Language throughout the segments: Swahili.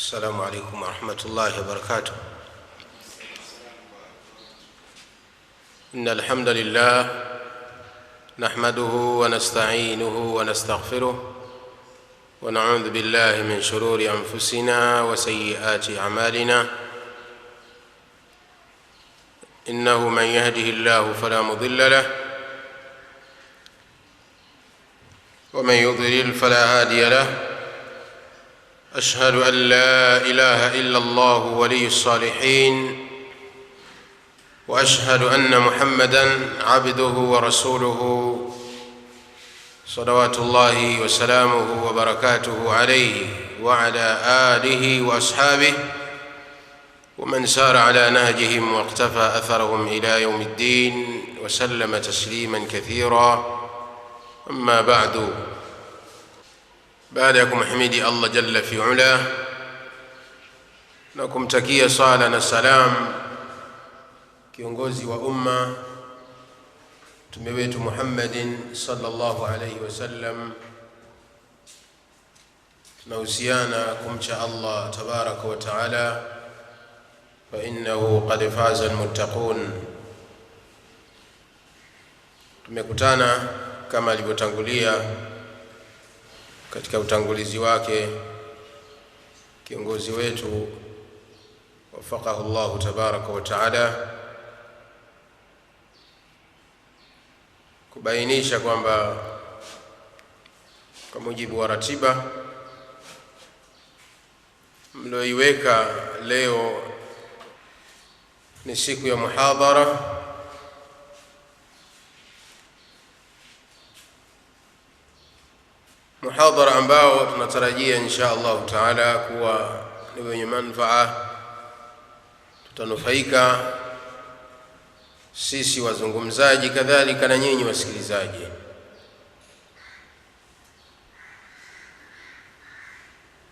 السلام عليكم ورحمة الله وبركاته. إن الحمد لله نحمده ونستعينه ونستغفره ونعوذ بالله من شرور أنفسنا وسيئات أعمالنا. إنه من يهده الله فلا مضل له ومن يضلل فلا هادي له. أشهد أن لا إله إلا الله ولي الصالحين، وأشهد أن محمدًا عبده ورسوله صلوات الله وسلامه وبركاته عليه وعلى آله وأصحابه ومن سار على نهجهم واقتفى أثرهم إلى يوم الدين وسلم تسليمًا كثيرًا. أما بعد، baada ya kumhimidi Allah jalla fi ula na kumtakia sala na salam kiongozi wa umma mtume wetu Muhammadin sallallahu alayhi wasallam, tunahusiana kumcha Allah tabaraka wa taala, fa innahu qad faza almuttaqun. Tumekutana kama alivyotangulia katika utangulizi wake kiongozi wetu wafaqahu Allah tabaraka wa taala, kubainisha kwamba kwa mujibu wa ratiba mlioiweka leo ni siku ya muhadhara, muhadhara ambao tunatarajia insha Allah taala kuwa ni wenye manufaa. Tutanufaika sisi wazungumzaji, kadhalika na nyinyi wasikilizaji.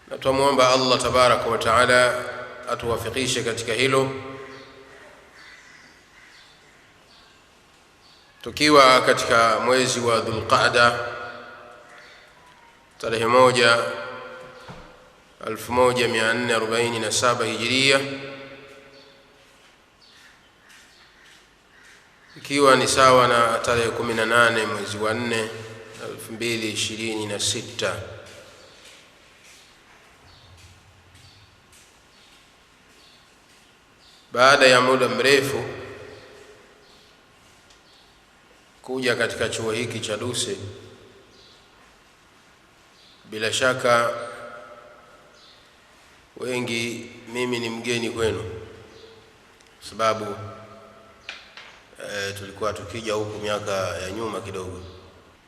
Na tumuomba Allah tabaraka wa taala atuwafikishe katika hilo, tukiwa katika mwezi wa Dhulqaada tarehe 1 1447 Hijiria, ikiwa ni sawa na tarehe 18 mwezi wa 4 2026. Baada ya muda mrefu kuja katika chuo hiki cha Duse, bila shaka wengi mimi ni mgeni kwenu, sababu tulikuwa tukija huku miaka ya nyuma kidogo.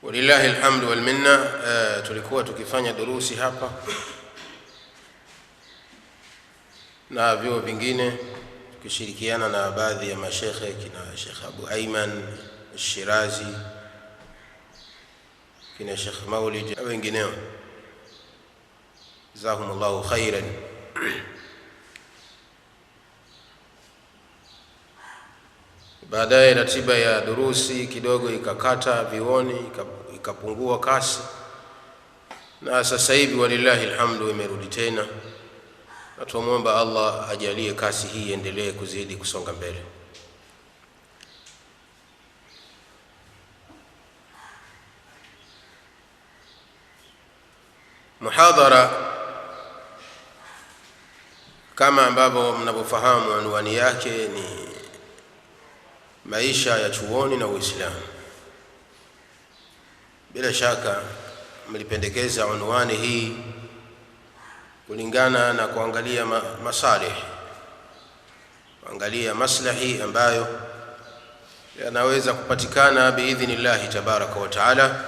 Walillahi alhamdu wal minna, tulikuwa tukifanya durusi hapa na vyuo vingine tukishirikiana na baadhi ya mashekhe kina Sheikh Abu Ayman Shirazi, kina Sheikh Maulid na wengineo, jazakumullahu khairan. Baadaye ratiba ya durusi kidogo ikakata vioni, ikapungua kasi, na sasa hivi walillahi alhamdu imerudi tena, na tumuomba Allah ajalie kasi hii endelee kuzidi kusonga mbele. Muhadhara kama ambavyo mnavyofahamu anwani yake ni maisha ya chuoni na Uislamu. Bila shaka mlipendekeza anwani hii kulingana na kuangalia masalih, kuangalia maslahi ambayo yanaweza kupatikana biidhnillahi tabaraka wa taala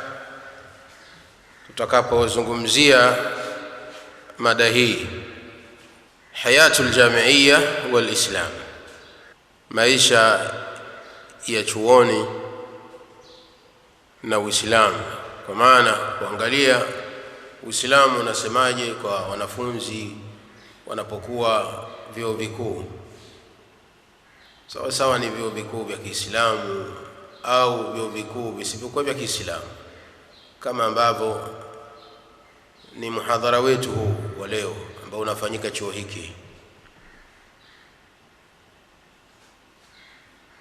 tutakapozungumzia mada hii, hayatul jamiia wal islam, maisha ya chuoni na Uislamu, kwa maana kuangalia Uislamu unasemaje kwa wanafunzi wanapokuwa vyuo vikuu, sawa sawa ni vyuo vikuu vya Kiislamu au vyuo vikuu visivyokuwa vya Kiislamu, kama ambavyo ni muhadhara wetu huu wa leo ambao unafanyika chuo hiki,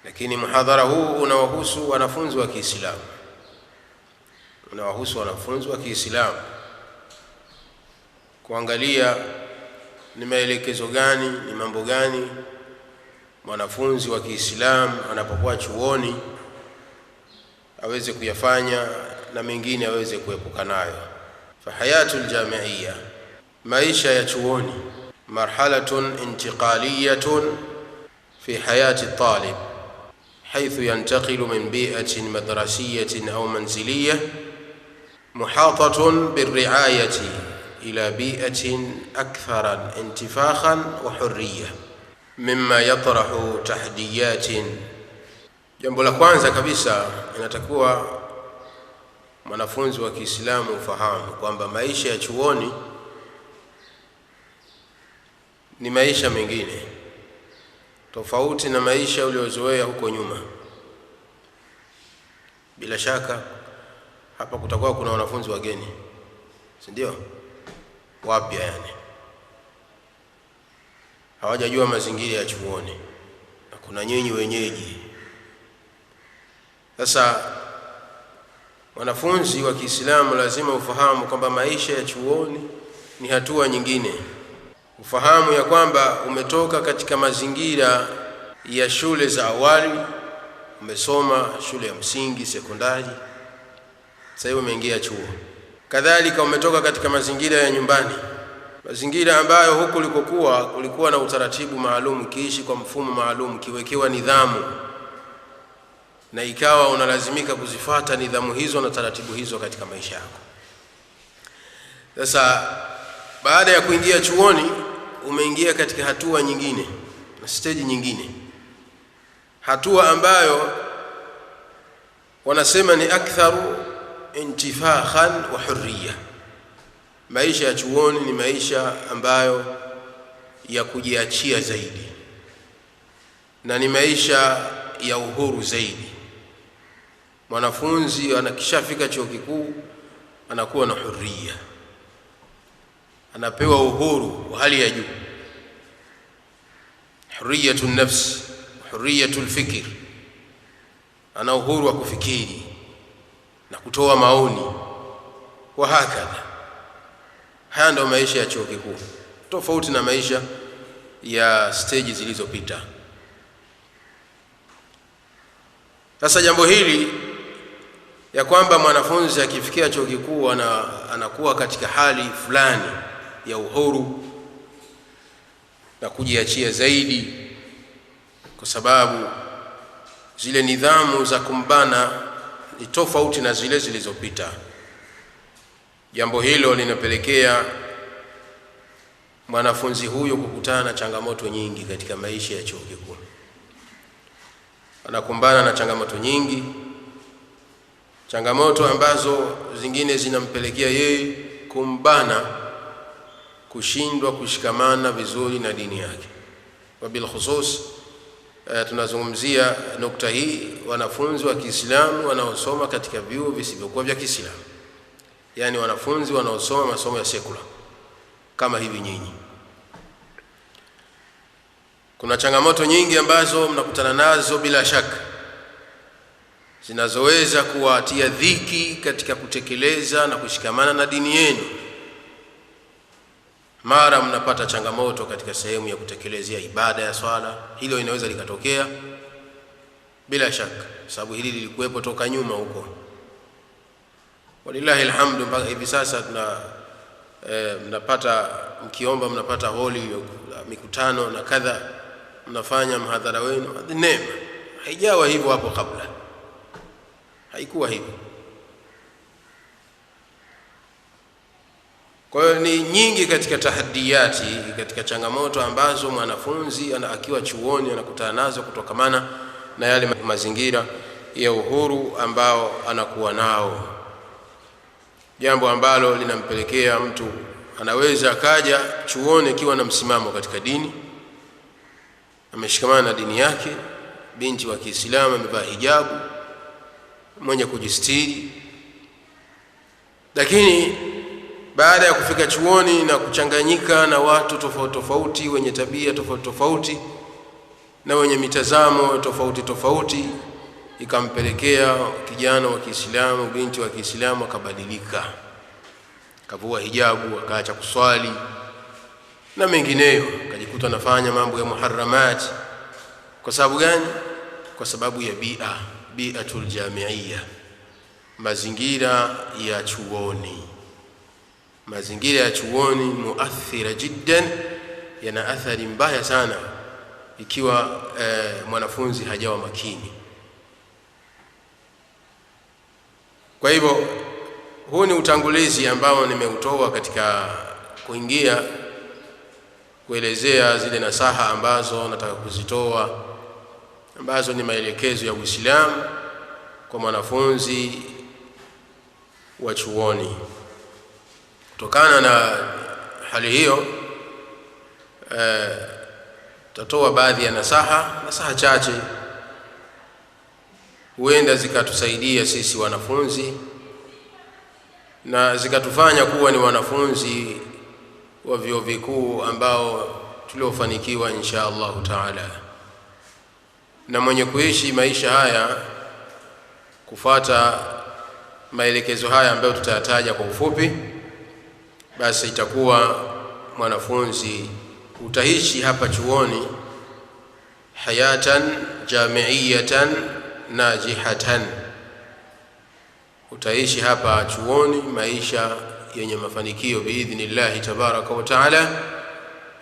lakini muhadhara huu unawahusu wanafunzi wa Kiislamu, kuangalia ni maelekezo gani, ni mambo gani mwanafunzi wa Kiislamu anapokuwa chuoni aweze kuyafanya na mengine aweze kuepuka nayo. Fahayatul jami'iyya, maisha ya chuoni, marhalatun intiqaliyatun fi hayati talib, حيث ينتقل من بيئة مدرسية أو منزلية محاطة بالرعاية إلى بيئة أكثر انتفاخا وحرية مما يطرح تحديات. Jambo la kwanza kabisa inatakiwa mwanafunzi wa Kiislamu ufahamu kwamba maisha ya chuoni ni maisha mengine tofauti na maisha uliozoea huko nyuma. Bila shaka hapa kutakuwa kuna wanafunzi wageni, si ndio? Wapya, yani hawajajua mazingira ya chuoni, na kuna nyinyi wenyeji. Sasa wanafunzi wa Kiislamu lazima ufahamu kwamba maisha ya chuoni ni hatua nyingine. Ufahamu ya kwamba umetoka katika mazingira ya shule za awali, umesoma shule ya msingi, sekondari, sasa hivi umeingia chuo. Kadhalika umetoka katika mazingira ya nyumbani, mazingira ambayo huko kulikuwa na utaratibu maalum, kiishi kwa mfumo maalum, kiwekewa nidhamu, na ikawa unalazimika kuzifuata nidhamu hizo na taratibu hizo katika maisha yako. Sasa baada ya kuingia chuoni umeingia katika hatua nyingine na stage nyingine, hatua ambayo wanasema ni aktharu intifakhan wa hurriya. Maisha ya chuoni ni maisha ambayo ya kujiachia zaidi na ni maisha ya uhuru zaidi. Mwanafunzi anakishafika chuo kikuu anakuwa na hurriya, anapewa uhuru wa hali ya juu, hurriyatun nafs, hurriyatul fikr, ana uhuru wa kufikiri na kutoa maoni wa hakadha. Haya ndio maisha ya chuo kikuu, tofauti na maisha ya stage zilizopita. Sasa jambo hili ya kwamba mwanafunzi akifikia chuo kikuu anakuwa katika hali fulani ya uhuru na kujiachia zaidi, kwa sababu zile nidhamu za kumbana ni tofauti na zile zilizopita. Jambo hilo linapelekea mwanafunzi huyo kukutana na changamoto nyingi katika maisha ya chuo kikuu. Anakumbana na changamoto nyingi, changamoto ambazo zingine zinampelekea yeye kumbana, kushindwa kushikamana vizuri na dini yake. Wabil khusus tunazungumzia nukta hii wanafunzi wa Kiislamu wanaosoma katika vyuo visivyokuwa vya Kiislamu, yani wanafunzi wanaosoma masomo ya sekula kama hivi nyinyi. Kuna changamoto nyingi ambazo mnakutana nazo bila shaka, zinazoweza kuwatia dhiki katika kutekeleza na kushikamana na dini yenu. Mara mnapata changamoto katika sehemu ya kutekelezea ibada ya swala, hilo inaweza likatokea bila shaka, sababu hili lilikuwepo toka nyuma huko. Walillahi alhamdu, mpaka hivi sasa mnapata, mkiomba mnapata holi mikutano na kadha, mnafanya mhadhara wenu. Neema haijawa hivyo hapo kabla, haikuwa hivyo. Kwa hiyo ni nyingi katika tahaddiyati, katika changamoto ambazo mwanafunzi akiwa chuoni anakutana nazo kutokamana na yale mazingira ya uhuru ambao anakuwa nao, jambo ambalo linampelekea mtu anaweza akaja chuoni akiwa na msimamo katika dini, ameshikamana na dini yake, binti wa Kiislamu, amevaa hijabu, mwenye kujistiri, lakini baada ya kufika chuoni na kuchanganyika na watu tofauti tofauti, wenye tabia tofauti tofauti na wenye mitazamo tofauti tofauti, ikampelekea kijana wa Kiislamu, binti wa Kiislamu akabadilika, akavua hijabu, akaacha kuswali na mengineyo, akajikuta anafanya mambo ya muharramat. Kwa sababu gani? Kwa sababu ya bi'atul jami'iyya, mazingira ya chuoni. Mazingira ya chuoni muathira jiddan, yana athari mbaya sana ikiwa mwanafunzi hajawa makini. Kwa hivyo huu ni utangulizi ambao nimeutoa katika kuingia kuelezea zile nasaha ambazo nataka kuzitoa, ambazo ni maelekezo ya Uislamu kwa mwanafunzi wa chuoni. Kutokana na hali hiyo, tutatoa baadhi ya nasaha chache, huenda zikatusaidia sisi wanafunzi na zikatufanya kuwa ni wanafunzi wa vyuo vikuu ambao tuliofanikiwa insha Allah taala. Na mwenye kuishi maisha haya kufuata maelekezo haya ambayo tutayataja kwa ufupi, basi itakuwa mwanafunzi utaishi hapa chuoni hayatan jami'iyatan najihatan, utaishi hapa chuoni maisha yenye mafanikio biidhnillah tabaraka wa taala.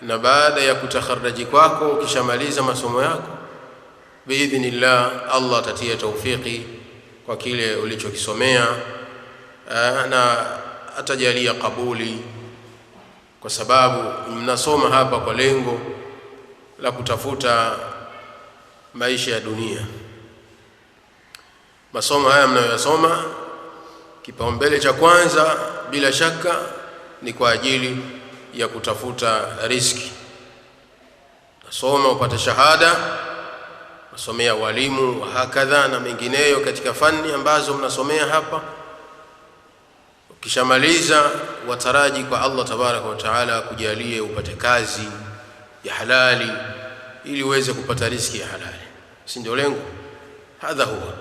Na baada ya kutakharaji kwako, ukishamaliza masomo yako, biidhnillah Allah atatia taufiki kwa kile ulichokisomea na atajalia kabuli, kwa sababu mnasoma hapa kwa lengo la kutafuta maisha ya dunia. Masomo haya mnayoyasoma, kipaumbele cha kwanza bila shaka ni kwa ajili ya kutafuta riziki. Nasoma upate shahada, nasomea walimu wa hakadha na mengineyo katika fani ambazo mnasomea hapa. Ukishamaliza wataraji kwa Allah tabaraka wa taala kujalie upate kazi ya halali ili uweze kupata riziki ya halali, si ndio lengo? Hadha huwa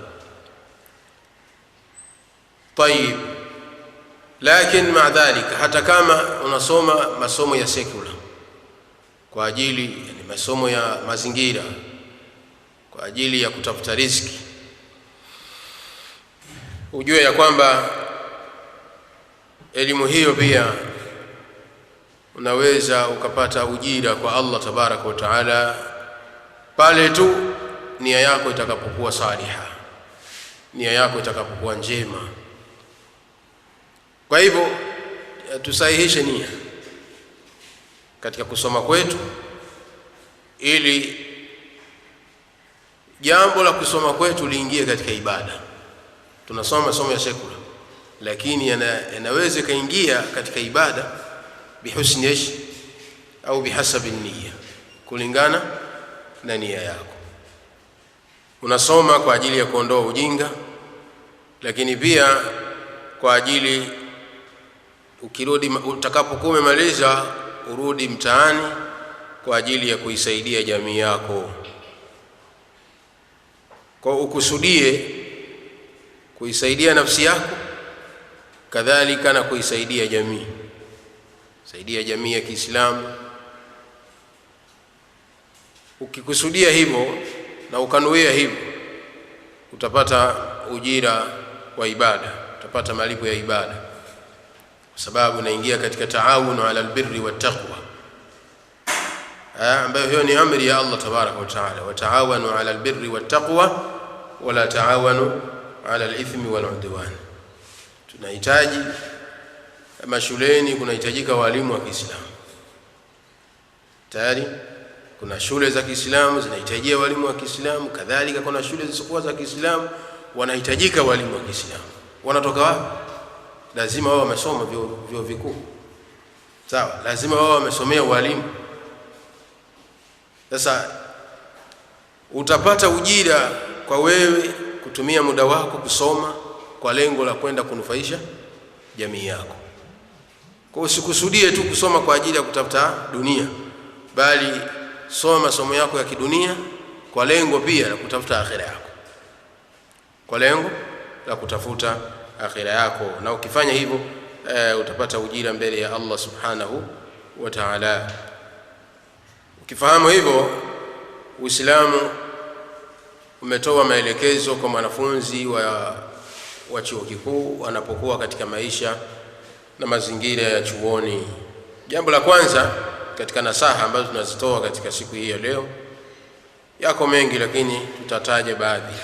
طيب. Lakini maa dhalika, hata kama unasoma masomo ya secular kwa ajili, yani masomo ya mazingira kwa ajili ya kutafuta riziki, ujue ya kwamba elimu hiyo pia unaweza ukapata ujira kwa Allah tabaraka wa taala pale tu nia yako itakapokuwa saliha, nia yako itakapokuwa njema. Kwa hivyo tusahihishe nia katika kusoma kwetu, ili jambo la kusoma kwetu liingie katika ibada. Tunasoma masomo ya secular, lakini yanaweza kaingia katika ibada bihusni au bihasabi niyya, kulingana na nia yako. Unasoma kwa ajili ya kuondoa ujinga, lakini pia kwa ajili ukirudi, utakapokuwa umemaliza, urudi mtaani kwa ajili ya kuisaidia jamii yako. Kwa ukusudie kuisaidia nafsi yako, kadhalika na kuisaidia jamii, saidia jamii ya Kiislamu. Ukikusudia hivyo na ukanuia hivyo, utapata ujira wa ibada, utapata malipo ya ibada, kwa sababu naingia katika taawunu ala albirri wattaqwa, ambayo hiyo ni amri ya Allah tabaraka wa taala, wa taawanu ala albirri wattaqwa wala taawanu ala alithmi waludwan. Tunahitaji mashuleni, kunahitajika walimu wa Kiislamu. Tayari kuna shule za Kiislamu zinahitajia walimu wa Kiislamu, kadhalika kuna shule zisizokuwa za Kiislamu wanahitajika walimu wa Kiislamu. Wanatoka wapi? Lazima wao wamesoma vyuo vikuu, sawa? Lazima wao wamesomea walimu. Sasa utapata ujira kwa wewe kutumia muda wako kusoma kwa lengo la kwenda kunufaisha jamii yako. Kwa usikusudie tu kusoma kwa ajili ya kutafuta dunia, bali soma masomo yako ya kidunia kwa lengo pia la kutafuta akhira yako, kwa lengo la kutafuta akhira yako. Na ukifanya hivyo utapata ujira mbele ya Allah subhanahu wa ta'ala. Ukifahamu hivyo, Uislamu umetoa maelekezo kwa mwanafunzi wa chuo kikuu anapokuwa katika maisha na mazingira ya chuoni. Jambo la kwanza katika nasaha ambazo tunazitoa katika siku hii ya leo, yako mengi lakini tutataja baadhi.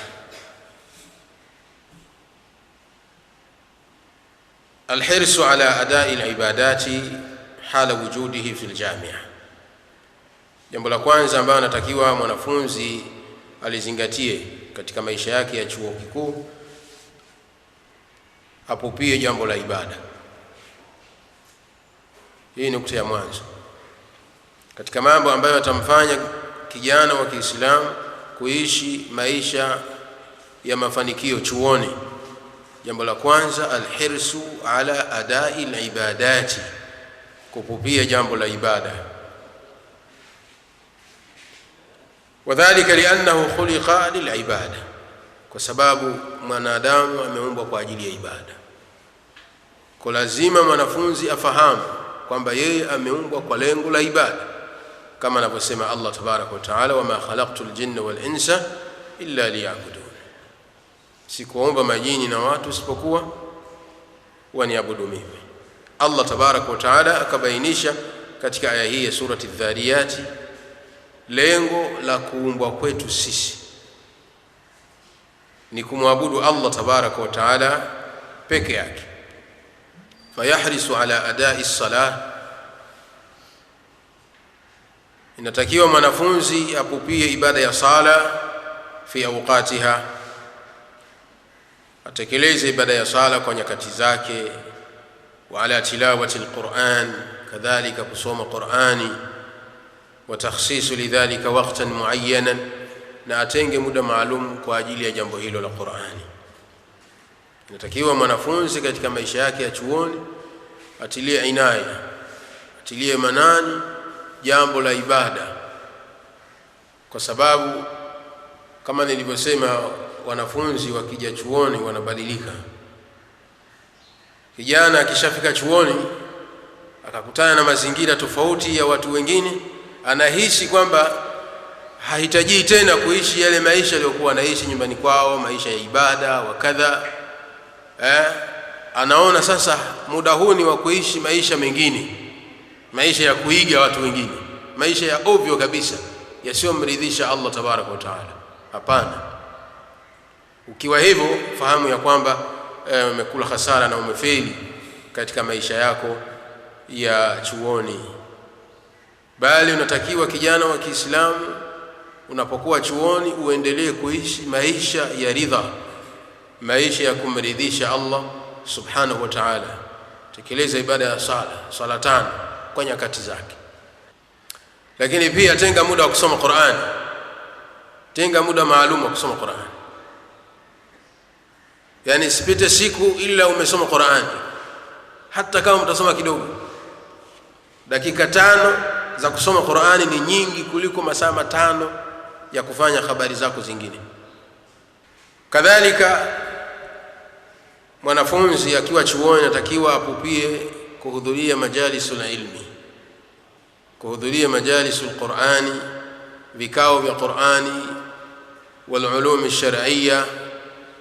Alhirsu ala adai alibadati hala wujudihi fil jamia. Jambo la kwanza ambalo anatakiwa mwanafunzi alizingatie katika maisha yake ya chuo kikuu, apupie jambo la ibada. Hii ni nukta ya mwanzo katika mambo ambayo atamfanya kijana wa Kiislamu kuishi maisha ya mafanikio chuoni. Jambo la kwanza, alhirsu ala adai alibadati, kupupia jambo la ibada. Wadhālika li'annahu khuliqa lil'ibada, kwa sababu mwanadamu ameumbwa kwa ajili ya ibada. Kwa lazima mwanafunzi afahamu kwamba yeye ameumbwa kwa lengo la ibada, kama anavyosema Allah tabaraka wa taala, wama khalaqtul jinna wal insa illa liya'budun, sikuomba majini na watu isipokuwa waniabudu mimi. Allah tabaraka wa taala akabainisha katika aya hii ya surati Adh-Dhariyat lengo la kuumbwa kwetu sisi ni kumwabudu Allah tabaraka wa taala peke yake. Fayahrisu ala adai as-salah, inatakiwa mwanafunzi apupie ibada ya sala fi awqatiha, atekeleze ibada ya sala kwa nyakati zake. Wa ala tilawati al-Qur'an, kadhalika kusoma Qur'ani. Wa takhsisu lidhalika waqtan muayyanan, na atenge muda maalum kwa ajili ya jambo hilo la Qur'ani. Inatakiwa mwanafunzi katika maisha yake ya chuoni atilie inaya, atilie manani jambo la ibada, kwa sababu kama nilivyosema, wanafunzi wakija chuoni wanabadilika. Kijana akishafika chuoni akakutana na mazingira tofauti ya watu wengine, anahisi kwamba hahitaji tena kuishi yale maisha aliyokuwa anaishi nyumbani kwao, maisha ya ibada wakadha. Anaona sasa muda huu ni wa kuishi maisha mengine, maisha ya kuiga watu wengine, maisha ya ovyo kabisa yasiyomridhisha Allah tabaraka wa taala. Hapana. Ukiwa hivyo, fahamu ya kwamba umekula hasara na umefeli katika maisha yako ya chuoni. Bali unatakiwa kijana wa Kiislamu unapokuwa chuoni uendelee kuishi maisha ya ridha, maisha ya kumridhisha Allah subhanahu wa ta'ala. Tekeleza ibada ya sala tano kwa nyakati zake, lakini pia tenga muda wa kusoma Qur'an, tenga muda maalum wa kusoma Qur'an. Yani sipite siku ila umesoma Qur'an, hata kama mtasoma kidogo. Dakika 5 za kusoma Qur'ani ni nyingi kuliko masaa 5 ya kufanya habari zako zingine. Kadhalika mwanafunzi akiwa chuoni anatakiwa apupie kuhudhuria majalisul ilmi, kuhudhuria majalisul Qur'ani, vikao vya Qur'ani, wal ulum ash-shar'iyya,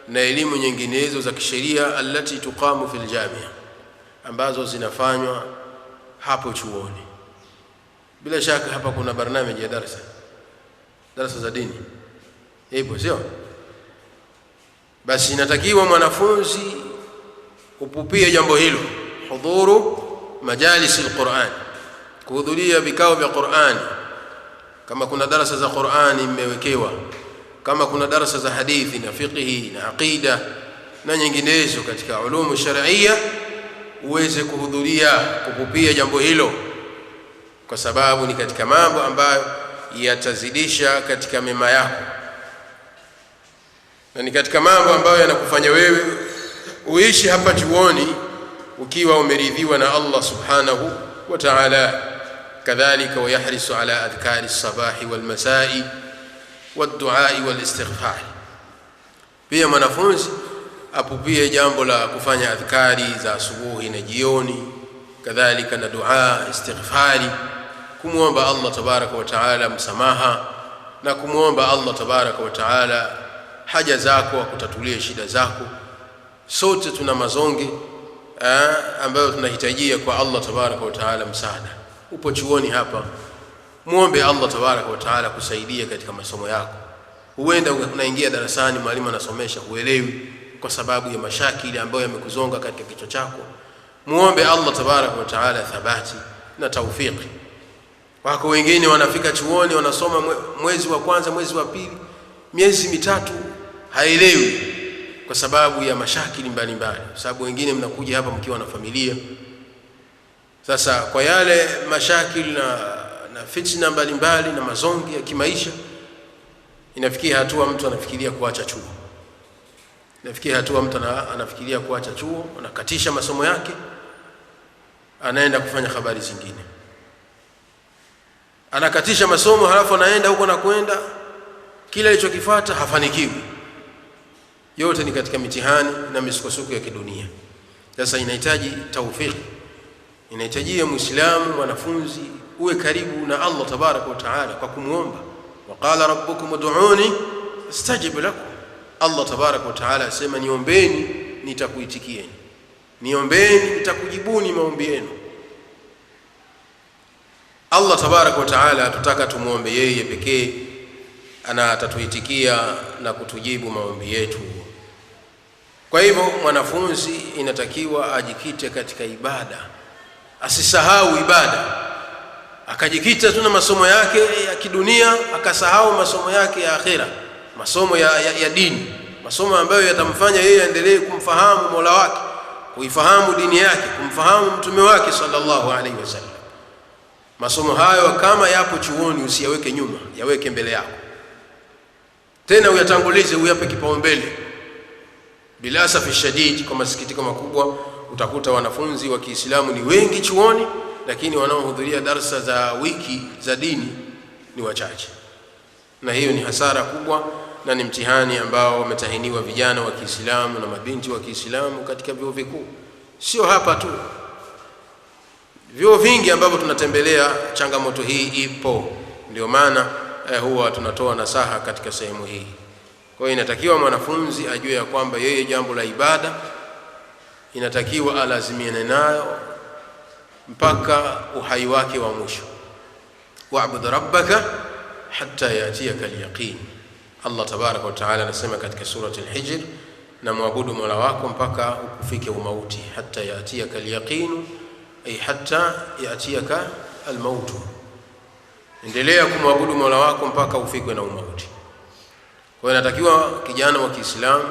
na elimu nyinginezo za kisheria, allati tuqamu fil jamia, ambazo zinafanywa hapo chuoni. Bila shaka hapa kuna barnamiji ya darasa za dini ipo, sio? Basi inatakiwa mwanafunzi upupie jambo hilo, hudhuru majalis alquran, kuhudhuria vikao vya Qur'ani. Kama kuna darasa za Qur'ani mmewekewa, kama kuna darasa za hadithi na fiqhi na aqida na nyinginezo katika ulumu shar'iyya, uweze kuhudhuria, kupupia jambo hilo, kwa sababu ni katika mambo ambayo yatazidisha katika mema yako, na ni katika mambo ambayo yanakufanya wewe uishi hapa chuoni ukiwa umeridhiwa na Allah subhanahu wa ta'ala. Kadhalika wayahrisu ala adhkari as-sabahi wal masai wad-du'a wal istighfar. Pia mwanafunzi apupie jambo la kufanya adhkari za asubuhi na jioni, kadhalika na dua, istighfari, kumuomba Allah tabaraka wa taala msamaha na kumuomba Allah tabaraka wa taala haja zako, akutatulie shida zako. Sote tuna mazonge ambayo tunahitajia kwa Allah tabaraka wa taala msaada. Upo chuoni hapa, muombe Allah tabaraka wa taala kusaidia katika masomo yako. Huenda unaingia darasani, mwalimu anasomesha huelewi kwa sababu ya mashakili ambayo yamekuzonga katika kichwa chako. Muombe Allah tabaraka wa taala thabati na taufiki. Wako wengine wanafika chuoni, wanasoma mwezi wa kwanza, mwezi wa pili, miezi mitatu haelewi kwa sababu ya mashakili mbalimbali. Sababu wengine mnakuja hapa mkiwa na familia. Sasa kwa yale mashakili na fitna mbalimbali na mazongi ya kimaisha, inafikia hatua mtu anafikiria kuacha chuo. Inafikia hatua mtu anafikiria kuacha chuo, anakatisha masomo yake, anaenda kufanya habari zingine. Anakatisha masomo halafu anaenda huko na kwenda, kila alichokifuata hafanikiwi. Yote ni katika mitihani na misukosuko ya kidunia. Sasa inahitaji taufiki. Inahitaji Muislamu mwanafunzi uwe karibu na Allah tabaraka wa taala kwa kumuomba. Waqala rabbukum ud'uni astajib lakum. Allah tabaraka wa taala asema niombeni nitakuitikieni, niombeni nitakujibuni maombi yenu. Allah tabaraka wa taala atutaka tumuombe yeye pekee, ana atatuitikia na kutujibu maombi yetu. Kwa hivyo mwanafunzi inatakiwa ajikite katika ibada, asisahau ibada, akajikita tu na masomo yake ya kidunia, akasahau masomo yake ya akhera, masomo ya dini, masomo ambayo yatamfanya yeye aendelee kumfahamu Mola wake, kuifahamu dini yake, kumfahamu mtume wake sallallahu alaihi wasallam. Masomo hayo kama yapo chuoni usiyaweke nyuma, yaweke mbele yako. Tena uyatangulize, uyape kipaumbele. Bila asafi shadidi, kwa masikitiko makubwa, utakuta wanafunzi wa Kiislamu ni wengi chuoni, lakini wanaohudhuria darasa za wiki za dini ni wachache. Na hiyo ni hasara kubwa na ni mtihani ambao wametahiniwa vijana wa Kiislamu na mabinti wa Kiislamu katika vyuo vikuu. Sio hapa tu, vyuo vingi ambavyo tunatembelea changamoto hii ipo. Ndio maana huwa tunatoa nasaha katika sehemu hii. Kwa hiyo inatakiwa mwanafunzi ajue ya kwamba yeye jambo la ibada inatakiwa alazimiane nayo mpaka uhai wake wa mwisho. Wa'bud rabbaka hatta yatiyaka al-yaqin. Allah tabaraka wa taala anasema katika surati al-Hijr, na muabudu Mola wako mpaka ukufike umauti. Hatta yatiyaka al-yaqin, ay hatta yatiyaka al-maut. Endelea kumwabudu Mola wako mpaka ufikwe na umauti. Kwa hiyo inatakiwa kijana wa Kiislamu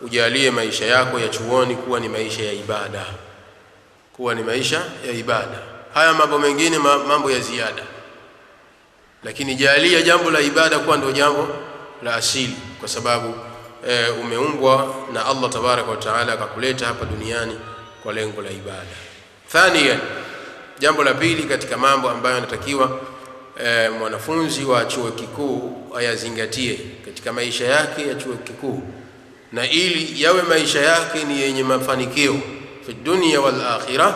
ujalie maisha yako ya chuoni kuwa ni maisha ya ibada, kuwa ni maisha ya ibada. Haya mambo mengine mambo ya ziada, lakini jalia jambo la ibada kuwa ndio jambo la asili, kwa sababu umeumbwa na Allah tabaraka wa taala akakuleta hapa duniani kwa lengo la ibada. Thania, jambo la pili katika mambo ambayo anatakiwa mwanafunzi wa chuo kikuu ayazingatie katika maisha yake ya chuo kikuu, na ili yawe maisha yake ni yenye mafanikio fi dunya wal akhirah,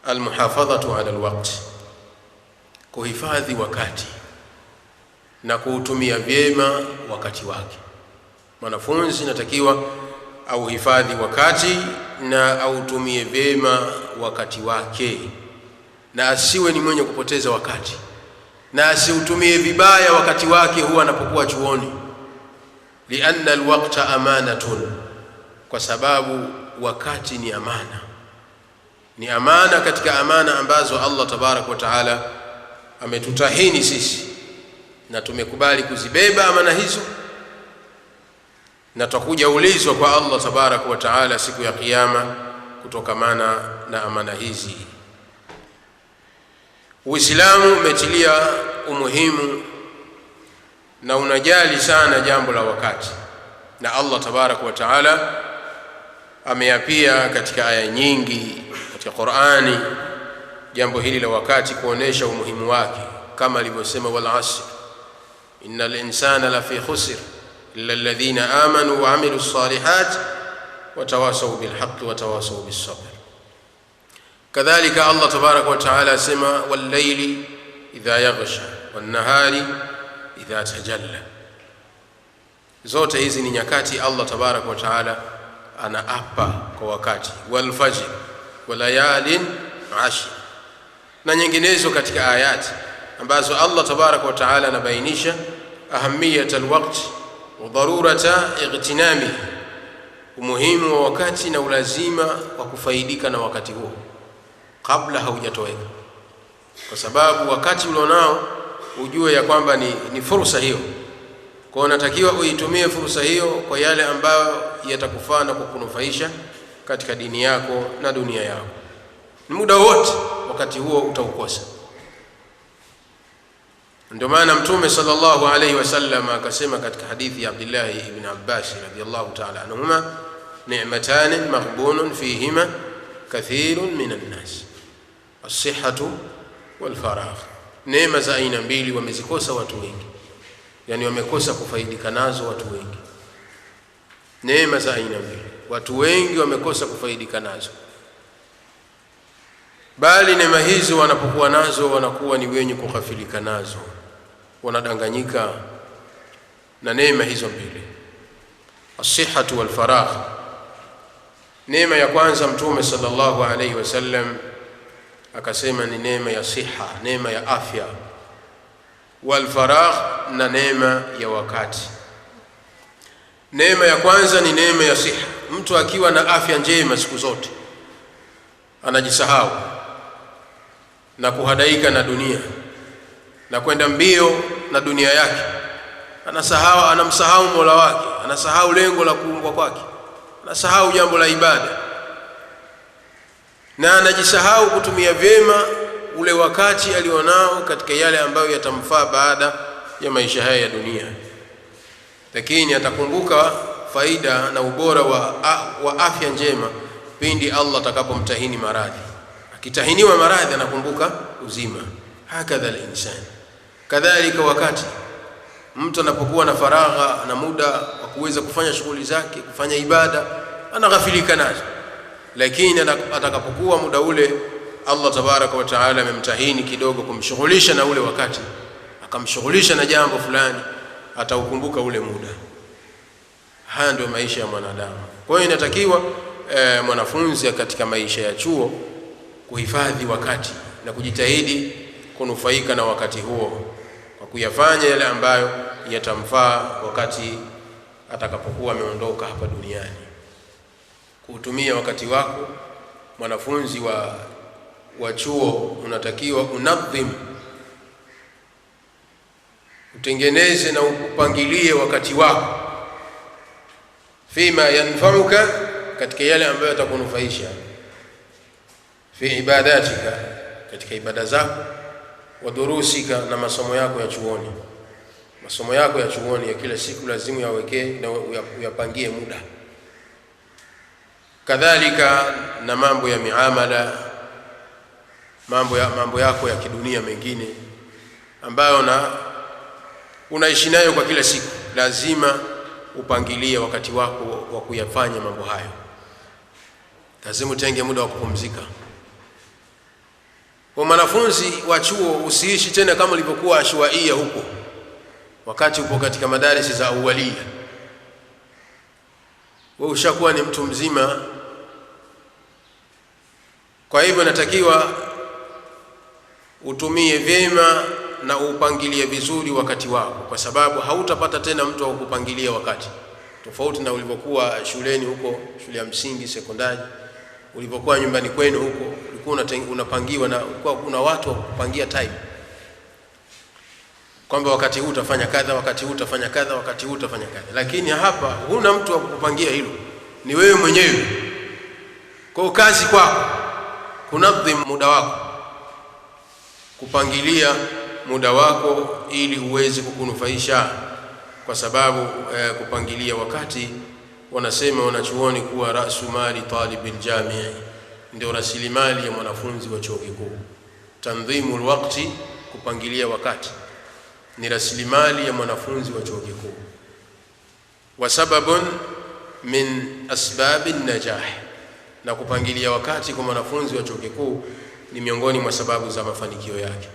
almuhafadhatu ala alwaqt, kuhifadhi wakati na kuutumia vyema wakati wake. Mwanafunzi natakiwa auhifadhi wakati na autumie vyema wakati wake, na asiwe ni mwenye kupoteza wakati, na asiutumie vibaya wakati wake huwa anapokuwa chuoni. Lianna alwaqta amanatun, kwa sababu wakati ni amana. Ni amana katika amana ambazo Allah tabarak wa taala ametutahini sisi, na tumekubali kuzibeba amana hizo, na tutakuja ulizwa kwa Allah tabarak wa taala siku ya kiyama kutokamana na amana hizi. Uislamu umetilia umuhimu na unajali sana jambo la wakati, na Allah tabarak wa taala ameapia katika aya nyingi katika Qur'ani jambo hili la wakati kuonesha umuhimu wake, kama alivyosema wal asr innal insana lafi khusr illa alladhina amanu wa amilus salihat wa tawasaw bil haqqi wa tawasaw bis sabr. Kadhalika Allah tabaraka wa taala asema wal layli idha yaghsha wan nahari idha tajalla. Zote hizi ni nyakati Allah tabaraka wa taala anaapa kwa wakati, wal fajr wa layalin ashr na nyinginezo katika ayati ambazo Allah tabaraka wa taala anabainisha ahamiyat alwaqt wa darurata igtinami, umuhimu wa wakati na ulazima wa kufaidika na wakati huo kabla haujatoweka, kwa sababu wakati ulionao ujue ya kwamba ni fursa hiyo. Kwa unatakiwa uitumie fursa hiyo kwa yale ambayo yatakufaa na kukunufaisha katika dini yako na dunia yako. Ni muda wote wakati huo utaukosa. Ndio maana Mtume sallallahu alayhi wasallam akasema katika hadithi ya Abdullah ibn Abbas radhiyallahu ta'ala anhuma, ni'matan maghbunun fihima kathirun minan nas, as-sihhatu wal faragh. Neema za aina mbili wamezikosa watu wengi, yani wamekosa kufaidika nazo watu wengi. Neema za aina mbili watu wengi wamekosa kufaidika nazo, bali neema hizo wanapokuwa nazo wanakuwa ni wenye kughafilika nazo, wanadanganyika na neema hizo mbili, as-sihhatu wal faragh. Neema ya kwanza Mtume sallallahu alayhi wasallam akasema ni neema ya siha, neema ya afya, wal faragh na neema ya wakati. Neema ya kwanza ni neema ya siha. Mtu akiwa na afya njema siku zote anajisahau na kuhadaika na dunia na kwenda mbio na dunia yake, anamsahau Mola wake, anasahau lengo la kuumbwa kwake, anasahau jambo la ibada, na anajisahau kutumia vyema ule wakati alionao katika yale ambayo yatamfaa baada ya maisha haya ya dunia. Lakini atakumbuka faida na ubora wa afya njema pindi Allah atakapomtahini maradhi. Akitahiniwa maradhi anakumbuka uzima. Hakadha al-insan. Kadhalika wakati mtu anapokuwa na faragha na muda wa kuweza kufanya shughuli zake, kufanya ibada, anaghafilika nazo. Lakini atakapokuwa muda ule Allah tabaraka wa taala amemtahini kidogo kumshughulisha na ule wakati, akamshughulisha na jambo fulani, ataukumbuka ule muda. Haya ndio maisha ya mwanadamu. Kwa hiyo inatakiwa mwanafunzi katika maisha ya chuo kuhifadhi wakati na kujitahidi kunufaika na wakati huo kwa kuyafanya yale ambayo yatamfaa wakati atakapokuwa ameondoka hapa duniani. Kutumia wakati wako, mwanafunzi wa chuo unatakiwa unadhim, utengeneze na upangilie wakati wako fima yanfa'uka, katika yale ambayo yatakunufaisha, fi ibadatika, katika ibada zako, wa durusika, na masomo yako ya chuoni. Masomo yako ya chuoni ya kila siku lazima yawekee na uyapangie muda. Kadhalika na mambo ya miamala, mambo yako ya kidunia mengine ambayo unaishi nayo kwa kila siku, lazima upangilie wakati wako wa kuyafanya mambo hayo. Lazima utenge muda wa kupumzika. Kwa mwanafunzi wa chuo usiishi tena kama ulivyokuwa ashwaia huko wakati upo katika madarisi za awalia. Wewe ushakuwa ni mtu mzima, kwa hivyo natakiwa utumie vyema na upangilie vizuri wakati wako, kwa sababu hautapata tena mtu wa kukupangilia wakati, tofauti na ulivyokuwa shuleni huko, shule ya msingi, sekondari. Ulivyokuwa nyumbani kwenu huko ulikuwa unapangiwa na ulikuwa kuna watu wa kupangia time, kwamba wakati huu utafanya kadha, wakati huu utafanya kadha, wakati huu utafanya kadha. Lakini hapa huna mtu wa kukupangia hilo, ni wewe mwenyewe. Kwa kazi kwako kunadhim muda wako, kupangilia muda wako ili uweze kukunufaisha, kwa sababu kupangilia wakati wanasema wanachuoni kuwa rasu mali talibil jamii, ndio rasilimali ya mwanafunzi wa chuo kikuu. Tanzimul waqti, kupangilia wakati, ni rasilimali ya mwanafunzi wa chuo kikuu. Wa sababun min asbabin najah, na kupangilia wakati kwa mwanafunzi wa chuo kikuu ni miongoni mwa sababu za mafanikio yake,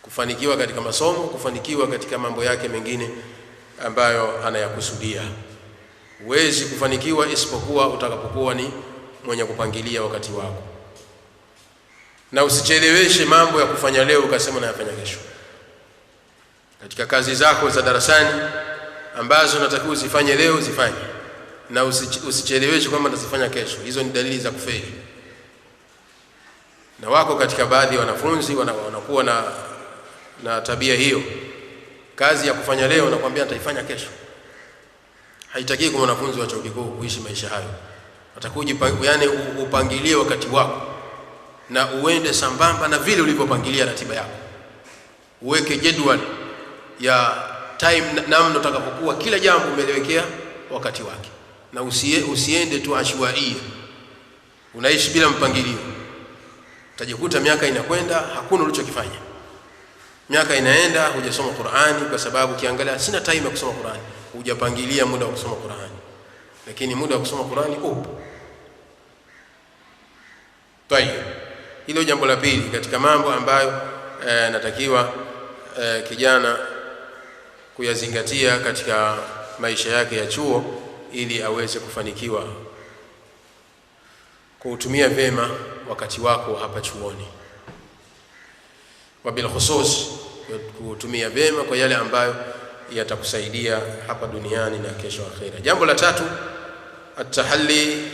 kufanikiwa katika masomo, kufanikiwa katika mambo yake mengine ambayo anayakusudia. Huwezi kufanikiwa isipokuwa utakapokuwa ni mwenye kupangilia wakati wako, na usicheleweshe mambo ya kufanya leo ukasema nayafanya kesho. Katika kazi zako za darasani ambazo unatakiwa uzifanye leo, zifanye, na usicheleweshe kwamba nitazifanya kesho. Hizo ni dalili za kufeli. Na wako katika baadhi ya wanafunzi wanakuwa na tabia hiyo, kazi ya kufanya leo nakwambia nitaifanya kesho. Haitaki kwa mwanafunzi wa chuo kikuu kuishi maisha hayo. Atakuja yani upangilie wakati wako na uende sambamba na vile ulivyopangilia ratiba yako. Uweke jadwal ya time namna utakapokuwa kila jambo umelewekea wakati wake, na usiende tu ashwaia, unaishi bila mpangilio. Utajikuta miaka inakwenda hakuna ulichokifanya. Miaka inaenda hujasoma Qur'ani kwa sababu kiangalia sina time ya kusoma Qur'ani. Hujapangilia muda wa kusoma Qur'ani, lakini muda wa kusoma Qur'ani upo. Tayeb, hilo jambo la pili katika mambo ambayo natakiwa kijana kuyazingatia katika maisha yake ya chuo ili aweze kufanikiwa, kuutumia vema wakati wako hapa chuoni, wabil khusus kutumia vema kwa yale ambayo yatakusaidia hapa duniani na kesho akhera. Jambo la tatu, at-tahalli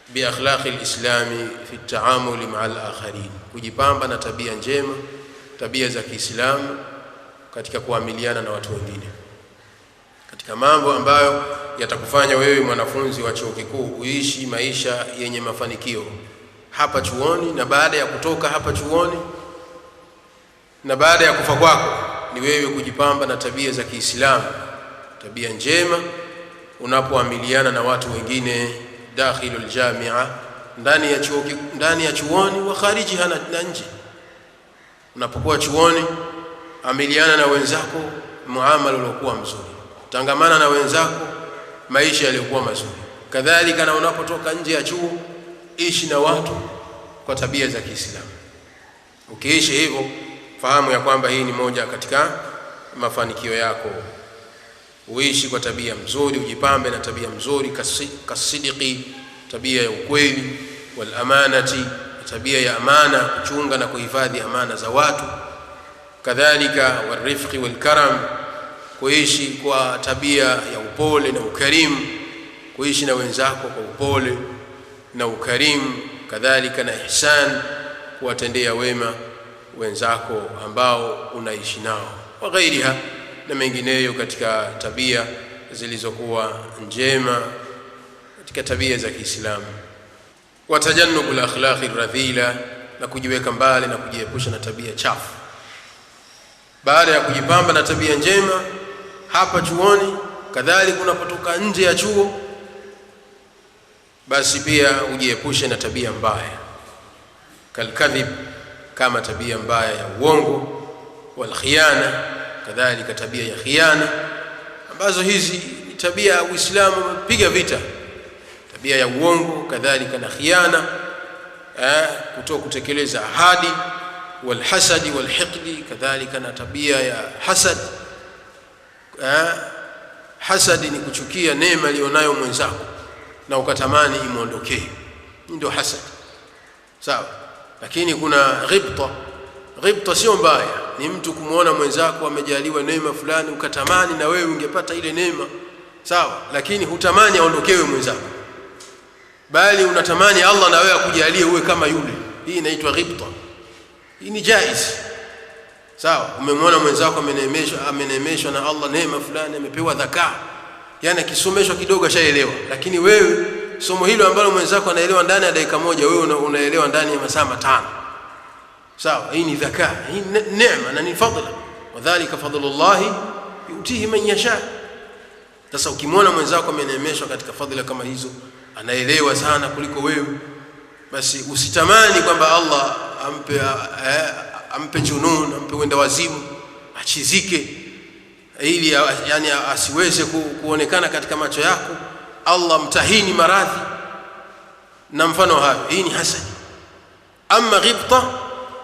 bi akhlaqi al-islami fi at-ta'amul ma'a al-akharin, kujipamba na tabia njema, tabia za Kiislamu katika kuamiliana na watu wengine. Katika mambo ambayo yatakufanya wewe mwanafunzi wa chuo kikuu uishi maisha yenye mafanikio hapa chuoni na baada ya kutoka hapa chuoni na baada ya kufa kwako, ni wewe kujipamba na tabia za Kiislamu, tabia njema unapoamiliana na watu wengine dakhilul jamia, ndani ya chuoni, wa kharijiha, na nje. Unapokuwa chuoni, amiliana na wenzako muamala uliokuwa mzuri, tangamana na wenzako maisha yaliyokuwa mazuri. Kadhalika na unapotoka nje ya chuo, ishi na watu kwa tabia za Kiislamu. Ukiishi hivyo, fahamu ya kwamba hii ni moja katika mafanikio yako. Uishi kwa tabia mzuri, ujipambe na tabia mzuri, kasidiki, tabia ya ukweli, wal amanati, tabia ya amana, kuchunga na kuhifadhi amana za watu. Kadhalika warifqi wal karam, kuishi kwa tabia ya upole na ukarimu, kuishi na wenzako kwa upole na ukarimu. Kadhalika na ihsan, kuwatendea wema wenzako ambao unaishi nao, wa ghairiha, na mengineyo katika tabia zilizokuwa njema katika tabia za Kiislamu. Wa tajannubul akhlaqi radhila, na kujiweka mbali na kujiepusha na tabia chafu. Baada ya kujipamba na tabia njema hapa chuoni, kadhalika unapotoka nje ya chuo, basi pia ujiepushe na tabia mbaya, kalkadhib, kama tabia mbaya ya uongo, wal khiyana, kadhalika tabia ya khiana, ambazo hizi ni tabia ya Uislamu umepiga vita. Tabia ya uongo, kadhalika na khiana, kutoka kutekeleza ahadi, wal hasadi wal hiqdi, kadhalika na tabia ya hasad. Hasadi ni kuchukia neema alionayo mwenzako na ukatamani imuondokee, ndio hasad, sawa. Lakini kuna ghibta. Ghibta sio mbaya, ni mtu kumuona mwenzako amejaliwa neema fulani ukatamani na wewe ungepata ile neema, sawa, lakini hutamani aondokewe mwenzako, bali unatamani Allah na wewe akujalie uwe kama yule. Hii inaitwa ghibta. Hii ni jaiz, sawa. Umemwona mwenzako ameneemeshwa na Allah neema fulani, amepewa dhaka, yani akisomeshwa kidogo ashaelewa, lakini wewe somo hilo ambalo mwenzako anaelewa ndani ya dakika moja, wewe unaelewa ndani ya masaa 5, sawa. Hii ni dhaka, hii neema na ni fadhila. Wadhālika fadlullahi yutihi man yasha. Sasa ukimwona mwenzako ameneemeshwa katika fadhila kama hizo, anaelewa sana kuliko wewe, basi usitamani kwamba Allah ampe junun, ampe wenda wazimu, achizike ili yani asiweze kuonekana katika macho yako, Allah mtahini maradhi na mfano hayo. Hii ni hasad. Ama ghibta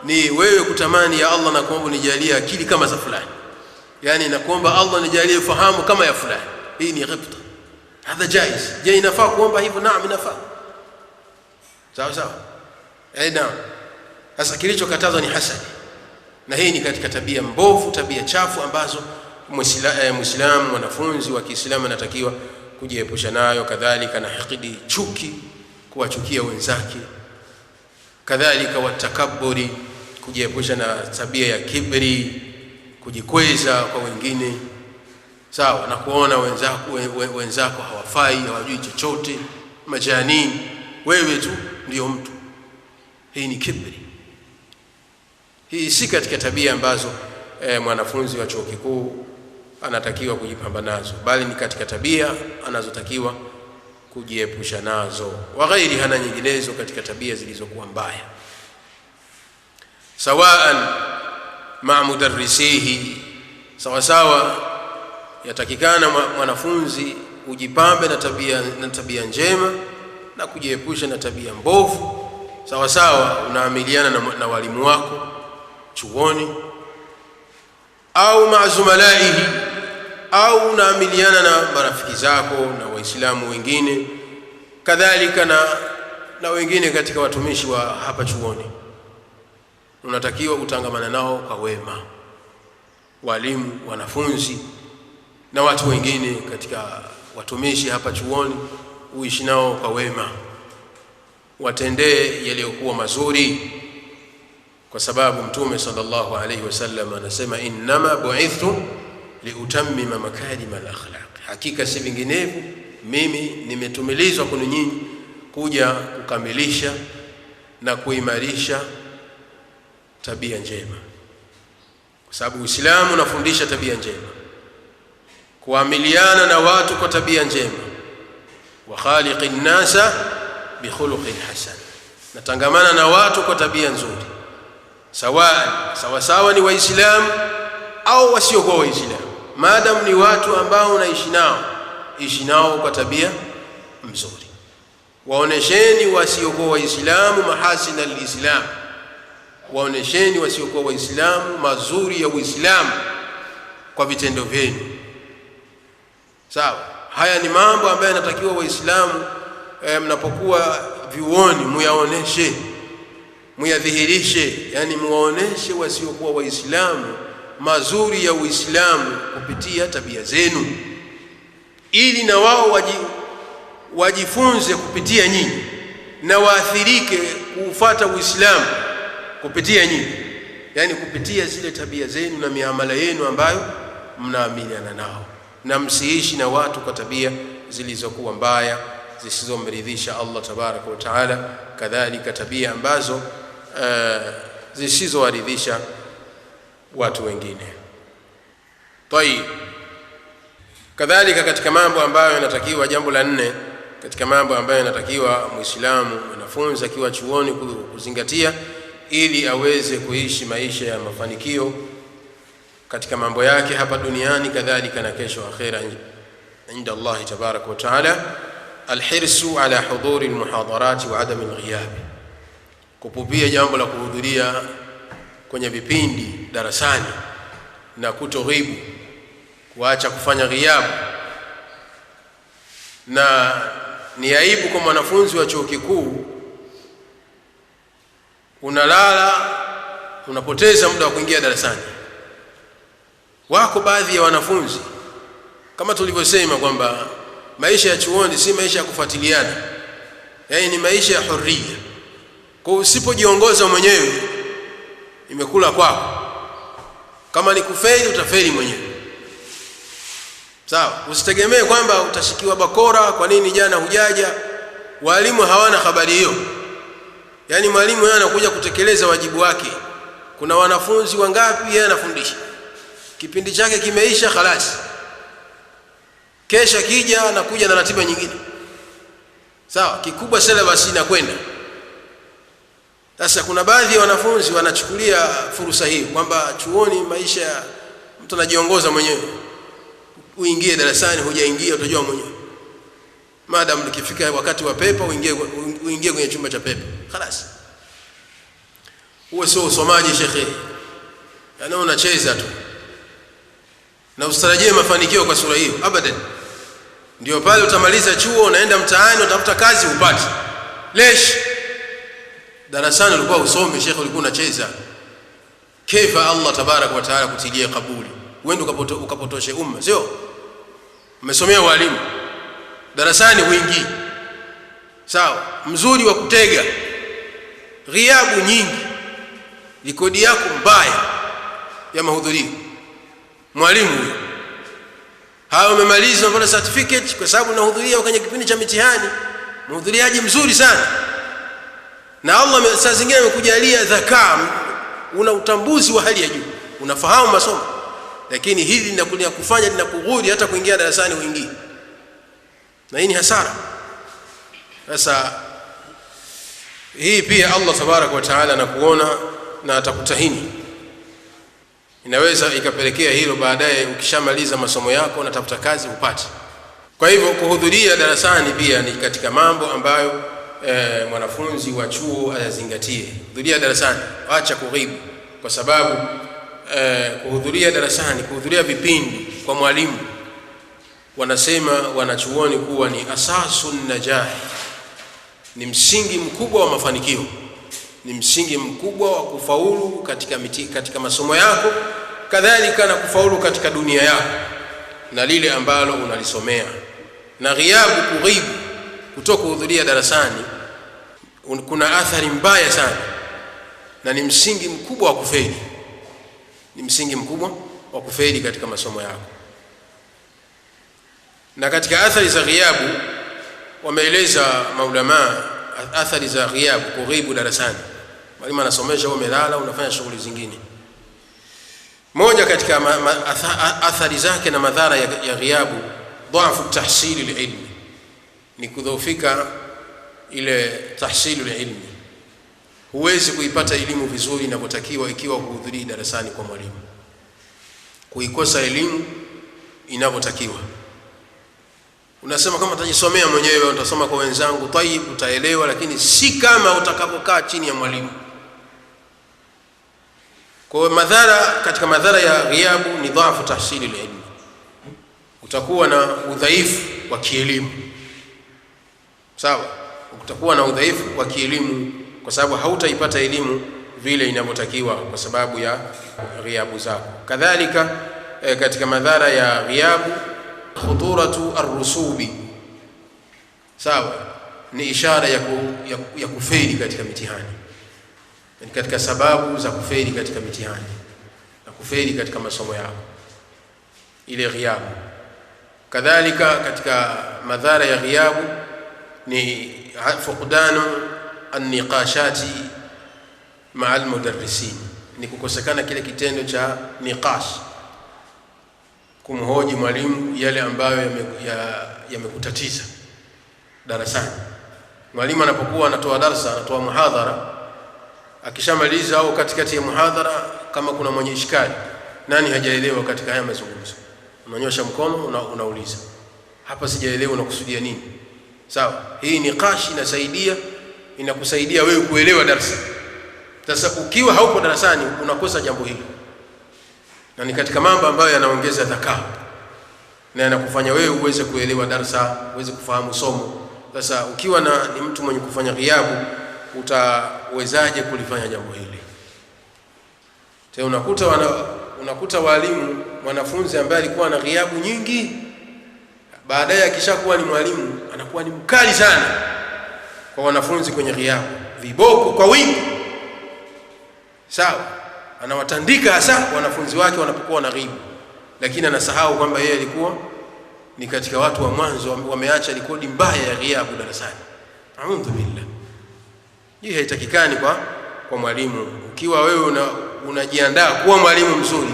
ni wewe kutamani ya Allah, na kuomba nijalie akili kama za fulani, yani na kuomba Allah nijalie fahamu kama ya fulani. Hii ni ghibta. Hadha jaiz. Je, inafaa kuomba hivyo? Naam, inafaa. Sawa sawa. Naam. Sasa kilichokatazwa ni hasad, na hii ni katika tabia mbovu, tabia chafu ambazo Muislamu, mwanafunzi wa Kiislamu anatakiwa kujiepusha nayo. Kadhalika na hikidi, chuki, kuwachukia wenzake. Kadhalika watakaburi, kujiepusha na tabia ya kibri, kujikweza kwa wengine, sawa, na kuona wenzako hawafai, hawajui chochote, majanini, wewe tu ndio mtu. Hii ni kibri. Hii si katika tabia ambazo mwanafunzi wa chuo kikuu anatakiwa kujipamba nazo, bali ni katika tabia anazotakiwa kujiepusha nazo, wa ghairi hana nyinginezo katika tabia zilizokuwa mbaya. Sawaan ma mudarrisihi, sawa sawa yatakikana mwanafunzi ujipambe na tabia njema na kujiepusha na tabia mbovu. Sawa sawa unaamiliana na walimu wako chuoni, au maazumalahi, au unaamiliana na marafiki zako na waislamu wengine, kadhalika na wengine katika watumishi wa hapa chuoni, unatakiwa utangamana nao kwa wema. Walimu, wanafunzi na watu wengine katika watumishi hapa chuoni, uishi nao kwa wema, watendee yaliyokuwa mazuri, kwa sababu Mtume sallallahu alayhi wasallam anasema innama bu'ithtu liutammima makarim al-akhlaq, hakika si vinginevyo mimi nimetumilizwa kwenu nyinyi kuja kukamilisha na kuimarisha tabia njema. Kwa sababu Uislamu unafundisha tabia njema, kuamiliana na watu kwa tabia njema, wa khaliqin nasa bi khuluqin hasan, natangamana na watu kwa tabia nzuri, sawa ni waislamu au wasiokuwa waislamu, maadamu ni watu ambao unaishi nao, ishi nao kwa tabia nzuri. Waonesheni wasiokuwa waislamu mahasin al-islam, waonesheni wasiokuwa waislamu mazuri ya Uislamu kwa vitendo vyenu. Sawa, haya ni mambo ambayo yanatakiwa waislamu mnapokuwa vyuoni muyaoneshe, muyadhihirishe, yani muwaoneshe wasiokuwa waislamu mazuri ya Uislamu kupitia tabia zenu, ili na wao wajifunze kupitia nyinyi na waathirike kufuata Uislamu kupitia nyinyi, yani kupitia zile tabia zenu na miamala yenu ambayo mnaamiliana nao, na msiishi na watu kwa tabia zilizokuwa mbaya, zisizomridhisha Allah tabaraka wa taala, kadhalika tabia ambazo zisizowaridhisha watu wengine. Tayeb, kadhalika katika mambo ambayo yanatakiwa, jambo la 4 katika mambo ambayo yanatakiwa Muislamu mwanafunzi akiwa chuoni kuzingatia ili aweze kuishi maisha ya mafanikio katika mambo yake hapa duniani, kadhalika na kesho akhera inda Allah tabaraka wa taala, alhirsu ala hudhuri almuhadarat wa adam alghiyab, kupupia jambo la kuhudhuria kwenye vipindi darasani na kutoghibu, kuacha kufanya ghiyab. Na ni aibu kwa mwanafunzi wa chuo kikuu, unalala, unapoteza muda wa kuingia darasani. Wako baadhi ya wanafunzi, kama tulivyosema kwamba maisha ya chuoni si maisha ya kufuatiliana, yani ni maisha ya huria. Kwa usipojiongoza mwenyewe imekula kwako, kama ni kufeli utafeli mwenyewe. Sawa, usitegemee kwamba utashikiwa bakora, kwa nini jana hujaja. Walimu hawana habari hiyo, yani mwalimu yeye anakuja kutekeleza wajibu wake. Kuna wanafunzi wangapi yeye anafundisha, kipindi chake kimeisha, khalas kesha kija na kuja na ratiba nyingine. Sawa, kikubwa syllabus inakwenda. Sasa kuna baadhi ya wanafunzi wanachukulia fursa hii kwamba chuoni maisha mtu anajiongoza mwenyewe. Uingie darasani, hujaingia utajua mwenyewe. Madam nikifika wakati wa pepa uingie kwenye chumba cha pepa. خلاص. Uwe sio usomaji shekhe. Yaani unacheza tu. Na usitarajie mafanikio kwa sura hiyo, abadan. Ndio pale utamaliza chuo unaenda mtaani utafuta kazi upate. Lesh. Darasani ulikuwa usome shekhe, ulikuwa unacheza. Kaifa Allah tabarak wa taala kutilia kabuli. Uende ukapotoshe umma, sio? Umesomea walimu. Darasani huingii. Sawa, mzuri wa kutega. Ghiabu nyingi. Rekodi yako mbaya ya mahudhurio. Mwalimu huyo. Hao umemaliza unapata certificate kwa sababu unahudhuria kwenye kipindi cha mitihani. Mhudhuriaji mzuri sana. Na Allah saa zingine amekujalia dhakaa, una utambuzi wa hali ya juu. Unafahamu masomo. Lakini hili linakulia kufanya linakughuri hata kuingia darasani uingii. Na hii ni hasara. Sasa hii pia Allah tabarak wa taala anakuona na atakutahini. Inaweza ikapelekea hilo baadaye ukishamaliza masomo yako unatafuta kazi upate. Kwa hivyo kuhudhuria darasani pia ni katika mambo ambayo mwanafunzi wa chuo ayazingatie. Hudhuria darasani, acha kughibu, kwa sababu kuhudhuria darasani, kuhudhuria vipindi kwa mwalimu, wanasema wanachuoni kuwa ni asasun najah, ni msingi mkubwa wa mafanikio, ni msingi mkubwa wa kufaulu katika masomo yako, kadhalika na kufaulu katika dunia yako na lile ambalo unalisomea. Na ghiabu, kughibu, kutoka kuhudhuria darasani kuna athari mbaya sana, na ni msingi mkubwa wa kufeli, ni msingi mkubwa wa kufeli katika masomo yako. Na katika athari za ghiabu wameeleza maulama athari za ghiabu, kughibu darasani. Mwalimu anasomesha wewe umelala unafanya shughuli zingine. Moja katika athari zake na madhara ya ghiabu, dhaifu tahsili ilmi, ni kudhoofika ile tahsili ilmi. Huwezi kuipata elimu vizuri inavyotakiwa ikiwa kuhudhuria darasani kwa mwalimu. Kuikosa elimu inavyotakiwa. Unasema kama utajisomea mwenyewe, utasoma kwa wenzangu, tayib, utaelewa, lakini si kama utakapokaa chini ya mwalimu. Kwa madhara, katika madhara ya ghiabu ni dhaifu tahsili ilmi. Utakuwa na udhaifu wa kielimu. Sawa? Utakuwa na udhaifu wa kielimu kwa sababu hautaipata elimu vile inavyotakiwa kwa sababu ya ghiabu zako. Kadhalika katika madhara ya ghiabu, khuturatu ar-rusubi. Sawa? Ni ishara ya kufeli katika mitihani. Ni katika sababu za kufeli katika mitihani na kufeli katika masomo yako, ile ghiabu. Kadhalika katika madhara ya ghiabu ni fuqdanu an-niqashati ma'a al-mudarrisin, ni kukosekana kile kitendo cha niqash, kumhoji mwalimu yale ambayo yamekutatiza darasani. Mwalimu anapokuwa anatoa darasa, anatoa muhadhara, akishamaliza au katikati ya muhadhara kama kuna mwenye ishkali, nani hajaelewa katika haya mazungumzo, unanyosha mkono unauliza, hapa sijaelewa unakusudia nini. Sawa? Hii niqash inakusaidia wewe kuelewa darasa. Sasa ukiwa haupo darasani unakosa jambo hili. Na ni katika mambo ambayo yanaongeza dhakaa na yanakufanya wewe uweze kuelewa darasa, uweze kufahamu somo. Sasa ukiwa ni mtu mwenye kufanya ghiabu, utawezaje kulifanya jambo hili? Tena unakuta walimu, mwanafunzi ambaye alikuwa na ghiabu nyingi, baadaye akishakuwa ni mwalimu anakuwa ni mkali sana kwa wanafunzi kwenye ghiabu, viboko kwa wingi. Sawa? Anawatandika hasa wanafunzi wake wanapokuwa na ghibu, lakini anasahau kwamba yeye alikuwa ni katika watu wa mwanzo wameacha rekodi mbaya ya ghiabu darasani. A'udhu billah. Hii haitakikani kwa mwalimu. Ukiwa wewe unajiandaa kuwa mwalimu mzuri,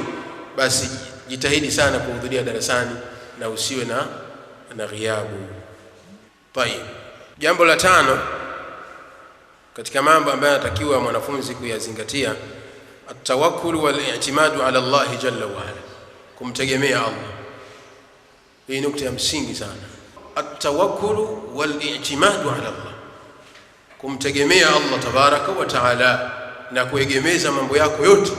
basi jitahidi sana kuhudhuria darasani na usiwe na ghiabu. Tayeb, jambo la tano katika mambo ambayo anatakiwa mwanafunzi kuyazingatia, at-tawakkul wal-i'timadu ala Allah jalla wa ala, kumtegemea Allah. Hii nukta ya msingi sana. At-tawakkul wal-i'timadu ala Allah, kumtegemea Allah tabaraka wa taala na kuegemeza mambo yako yote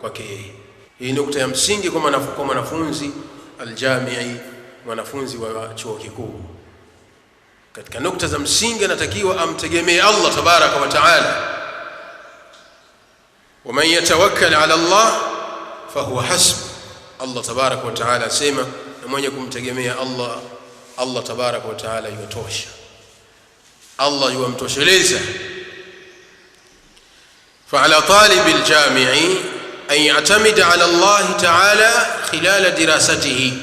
kwake yeye. Hii nukta ya msingi kwa mwanafunzi aljamii, mwanafunzi wa chuo kikuu. Katika nukta za msingi anatakiwa amtegemee Allah tabaraka wa taala. ومن يتوكل على الله فهو حسب. Allah tabaraka wa taala asema, na mwenye kumtegemea Allah, Allah tabaraka wa taala yutosha, Allah yumtosheleza. فعلى طالب الجامع أن يعتمد على الله تعالى خلال دراسته.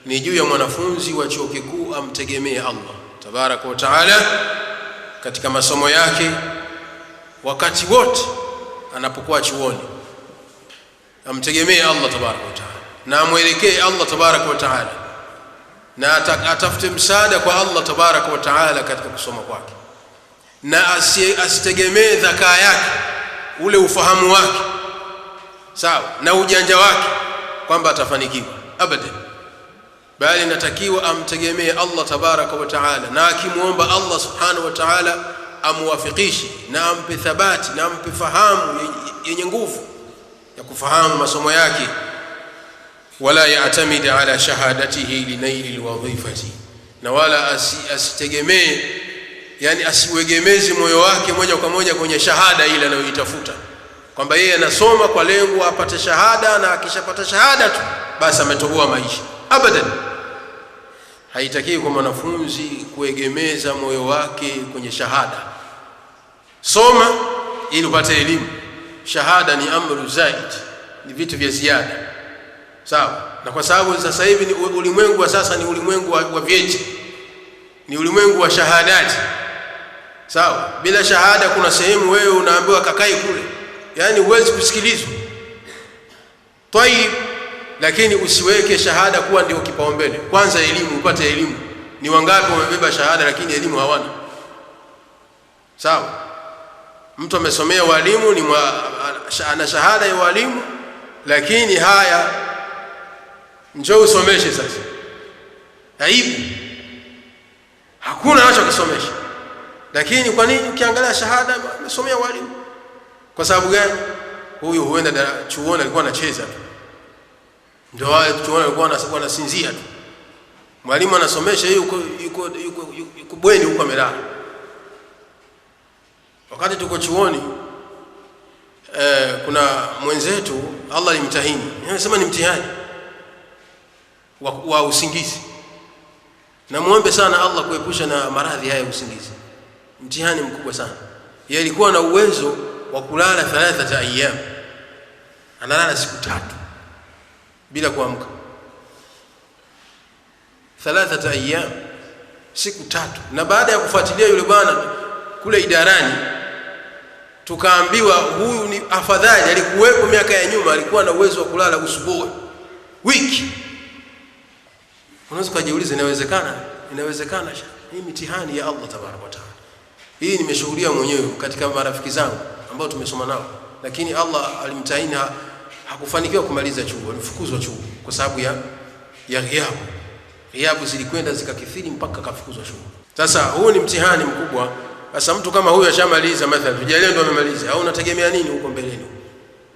ni juu ya mwanafunzi wa chuo kikuu amtegemee Allah tabaraka wa taala katika masomo yake wakati wote anapokuwa chuoni. Amtegemee Allah tabaraka wa taala na amwelekee Allah tabaraka wa taala, na atafute msaada kwa Allah tabaraka wa taala katika kusoma kwake, na asitegemee dhakaa yake, ule ufahamu wake sawa na ujanja wake kwamba atafanikiwa abadan, bali natakiwa amtegemee Allah tabaraka wa taala, na akimuomba Allah subhanahu wa taala amuwafikishe na ampe thabati na ampe fahamu yenye nguvu ya kufahamu masomo yake. Wala ya'tamid ala shahadatihi linaili alwadhifati, na wala asitegemee, yani asiwegemeze moyo wake moja kwa moja kwenye shahada ile anayoitafuta, kwamba yeye anasoma kwa lengo apate shahada, na akishapata shahada tu basi ametoboa maisha. Abadan, haitakiwi kwa mwanafunzi kuegemeza moyo wake kwenye shahada. Soma ili upate elimu. Shahada ni amru zaid, ni vitu vya ziada, sawa. Na kwa sababu sasa hivi ni ulimwengu wa sasa, ni ulimwengu wa vyeti, ni ulimwengu wa shahadati, sawa. Bila shahada kuna sehemu wewe unaambiwa kakae kule, yani huwezi kusikilizwa. Tayib, lakini usiweke shahada kuwa ndio kipaumbele. Kwanza elimu, upate elimu. Ni wangapi wamebeba shahada lakini elimu hawana? Sawa. Mtu amesomea walimu, ana shahada ya walimu, lakini haya njoo usomeshe sasa. Aibu. Hakuna anachokisomesha. Lakini kwa nini ukiangalia shahada amesomea walimu? Kwa sababu gani? Huyu huenda chuoni alikuwa anacheza tu. Ndio wale chuoni alikuwa anasinzia tu. Mwalimu anasomesha, yuko bweni huko amelala. Wakati tuko chuoni kuna mwenzetu Allah alimtahini. Anasema ni mtihani wa usingizi. Na muombe sana Allah kuepusha na maradhi haya ya usingizi. Mtihani mkubwa sana. Yeye alikuwa na uwezo wa kulala 3 ayyam. Analala siku 3 bila kuamka. 3 ayyam, siku 3. Na baada ya kufuatilia yule bwana kule idarani, tukaambiwa huyu ni afadhali alikuwepo miaka ya nyuma, alikuwa na uwezo wa kulala usbuhi, wiki. Unaweza kujiuliza, inawezekana hii mitihani ya Allah tabaraka wa taala. Hii nimeshuhudia mwenyewe katika marafiki zangu ambao tumesoma nao, lakini Allah alimtahini, hakufanikiwa kumaliza chuo, alifukuzwa chuo kwa sababu ya ghiabu zilikwenda zikakithiri mpaka kafukuzwa chuo. Sasa huu ni mtihani mkubwa. Sasa mtu kama huyu ashamaliza, mathalan tujalie ndo amemaliza, au unategemea nini huko mbeleni?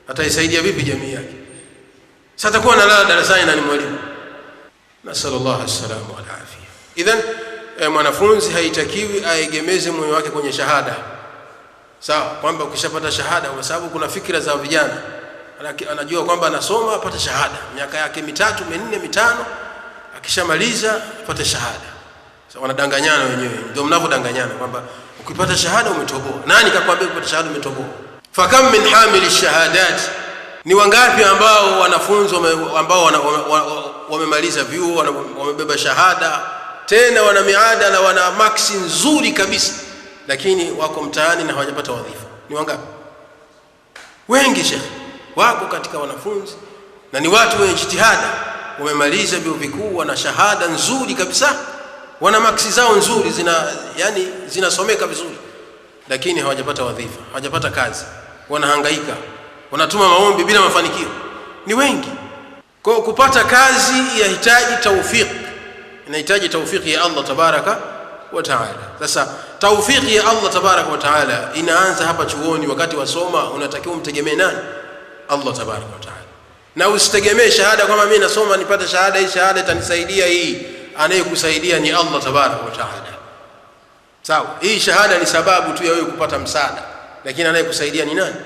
Ataisaidia vipi jamii yake? Sasa atakuwa analala darasani na ni mwalimu. Nasallallahu alaihi wa afia. Idhan mwanafunzi haitakiwi aegemeze moyo wake kwenye shahada, sawa, kwamba ukishapata shahada, kwa sababu kuna fikra za vijana, anajua kwamba anasoma apate shahada miaka yake 3, 4, 5, akishamaliza apate shahada. Sasa wanadanganyana wenyewe, ndio mnavodanganyana kwamba ukipata shahada umetoboa. Nani kakwambia ukipata shahada umetoboa? Fakam min hamili shahadat, ni wangapi ambao wanafunzi ambao wamemaliza vyuo, wamebeba shahada, tena wana miada na wana maksi nzuri kabisa, lakini wako mtaani na hawajapata wadhifa? Ni wangapi? Wengi shekhi wako katika wanafunzi, na ni watu wenye jitihada, wamemaliza vyuo vikuu, wana shahada nzuri kabisa, wana maksi zao nzuri, zinasomeka vizuri, lakini hawajapata wadhifa, hawajapata kazi, wanahangaika, wanatuma maombi bila mafanikio. Ni wengi. Kwa kupata kazi yahitaji tawfik, inahitaji tawfiki ya Allah tabaraka wa taala. Sasa tawfiki ya Allah tabaraka wa taala inaanza hapa chuoni. Wakati wasoma unatakiwa umtegemee nani? Allah tabaraka wa taala. Na usitegemee shahada kama mimi nasoma nipate shahada, hii shahada itanisaidia. Hii anayekusaidia ni Allah tabaraka wa taala. Sawa, hii shahada ni sababu tu ya wewe kupata msaada, lakini anayekusaidia ni nani?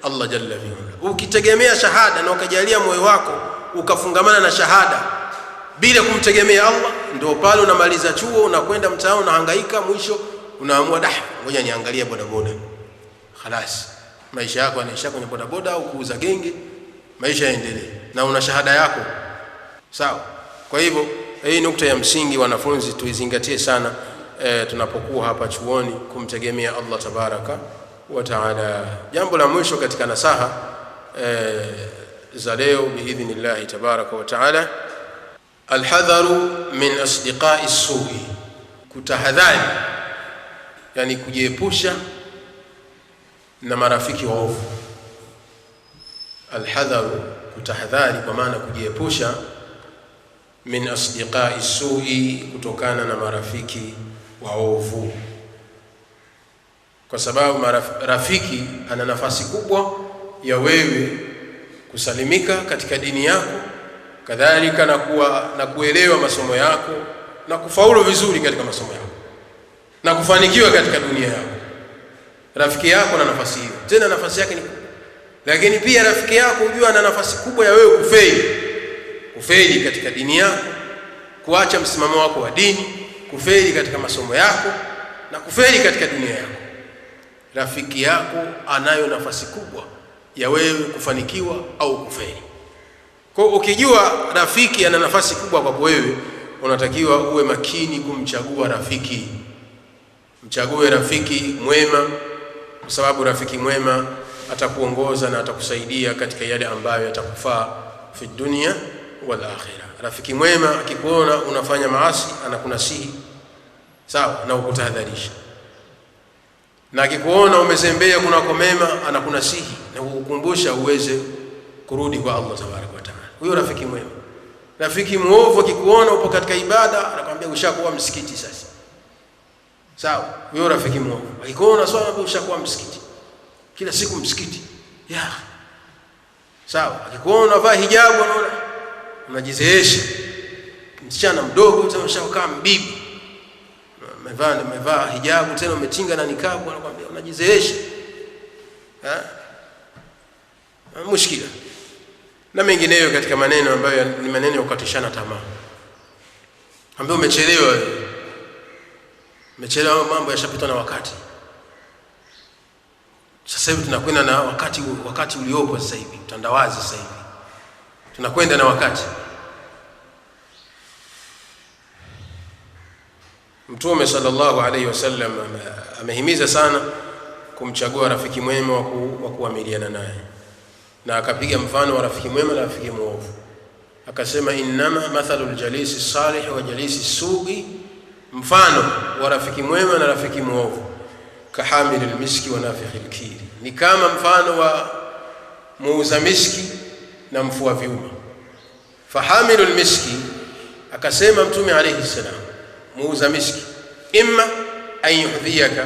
Allah jalla fi ula. Ukitegemea shahada na ukajalia moyo wako ukafungamana na shahada bila kumtegemea Allah, ndio pale unamaliza chuo, unakwenda mtaani, unahangaika, mwisho unaamua ngoja niangalie bodaboda. Khalas, maisha yako yanaisha kwenye bodaboda au kuuza genge, maisha yaendelee na una shahada yako. Sawa. Kwa hivyo hii nukta ya msingi wanafunzi tuizingatie sana tunapokuwa hapa chuoni, kumtegemea Allah tabaraka wa taala. Jambo la mwisho katika nasaha za leo biidhnillah tabaraka wa taala, alhadharu min asdiqai su'i, kutahadhari, yani kujiepusha na marafiki waovu. Alhadharu, kutahadhari, kwa maana kujiepusha, min asdiqai su'i, kutokana na marafiki waovu, kwa sababu rafiki ana nafasi kubwa ya wewe kusalimika katika dini yako, kadhalika na kuelewa masomo yako na kufaulu vizuri katika masomo yako na kufanikiwa katika dunia yako. Rafiki yako na nafasi hiyo, tena nafasi yake ni kubwa. Lakini pia rafiki yako unajua ana nafasi kubwa ya wewe kufeli katika dini yako, kuacha msimamo wako wa dini, kufeli katika masomo yako na kufeli katika dunia yako. Rafiki yako anayo nafasi kubwa ya wewe kufanikiwa au kufeli. Kwa ukijua rafiki ana nafasi kubwa kwa wewe, unatakiwa uwe makini kumchagua rafiki. Mchague rafiki mwema, kwa sababu rafiki mwema atakuongoza na atakusaidia katika yale ambayo yatakufaa fi dunia wal akhirah. Rafiki mwema akikuona unafanya maasi anakunasihi, sawa, na ukutahadharisha. Na akikuona umezembea kunako mema anakunasihi na kukukumbusha uweze kurudi kwa Allah tabaraka wa taala. Huyo rafiki mwema. Rafiki muovu akikuona upo katika ibada anakuambia ushakuwa msikiti sasa, sawa. Huyo rafiki muovu akikuona swala ushakuwa msikiti, kila siku msikiti, sawa. Akikuona unavaa hijabu anaona unajizeesha, msichana mdogo tena ushakaa mbibi, umevaa hijabu tena umetinga na nikabu, anakuambia unajizeesha. Mushkila na mengineyo katika maneno ambayo ni maneno ya kukatishana tamaa, ambayo umechelewa, mambo yashapitwa na wakati. Sasa hivi tunakwenda na wakati uliopo sasa hivi, mtandawazi sasa hivi tunakwenda na wakati. Mtume sallallahu alayhi wasallam amehimiza sana kumchagua rafiki mwema wa kuamiliana naye, na akapiga mfano wa rafiki mwema na rafiki mwovu. Akasema innama mathalul jalisi salih wa jalisi su'i, mfano wa rafiki mwema na rafiki mwovu, kahamilil miski wa nafikhil kiri, ni kama mfano wa muuza miski na mfua vyuma. Fahamilul miski, akasema Mtume alayhi salam, muuza miski, imma an yuhdhiyaka,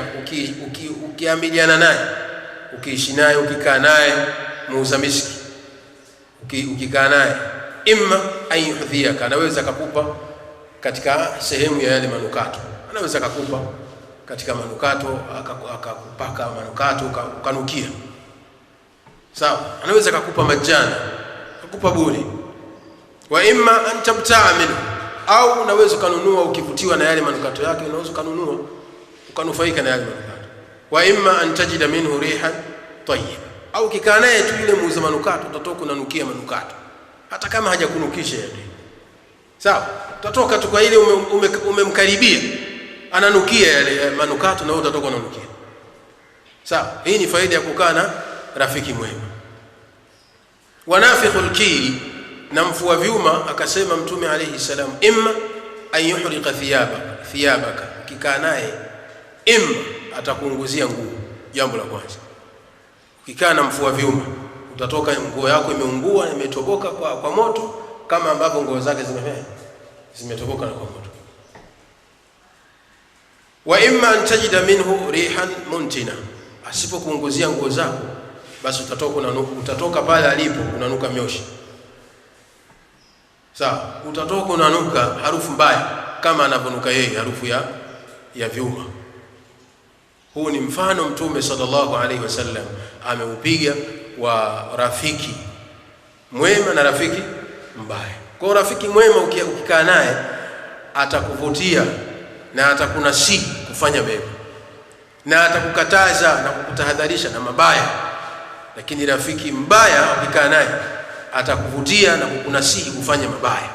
ukiamiliana naye, ukiishi naye, ukikaa naye, muuza miski ukikaa naye, imma an yuhdhiyaka, anaweza kukupa katika sehemu ya yale manukato, anaweza kukupa katika manukato, akakupaka manukato ukanukia, sawa. Anaweza kukupa majana, kukupa bure. Wa imma an tabta'a minhu, au unaweza kununua, ukivutiwa na yale manukato yake unaweza kununua ukanufaika na yale manukato. Wa imma an tajida minhu rihan tayyib, au kikaa naye tu yule muuza manukato utatoka unanukia manukato hata kama hajakunukisha yale, sawa. Utatoka tu kwa ile umemkaribia ananukia yale manukato na wewe utatoka unanukia, sawa. Hii ni faida ya kukaa na rafiki mwema. Wanafikhul kiri, na mfua vyuma akasema Mtume alayhi salam, imma an yuhriqa thiyabaka, ukikaa naye imma atakuunguzia nguo. Jambo la kwanza, ukikaa na mfua vyuma utatoka nguo yako imeungua, imetoboka kwa moto, kama ambavyo nguo zake zimetoboka na kwa moto. Wa imma an tajida minhu rihan muntina, asipokuunguzia nguo zako basi utatoka pale alipo unanuka mioshi. Sawa, utatoka unanuka harufu mbaya kama anavonuka yeye, harufu ya vyuma. Huu ni mfano Mtume sallallahu alaihi wasallam ameupiga wa rafiki mwema na rafiki mbaya. Kwa rafiki mwema ukikaa naye atakuvutia na atakunasihi kufanya mema na atakukataza na kukutahadharisha na mabaya. Lakini rafiki mbaya ukikaa naye atakuvutia na kukunasihi kufanya mabaya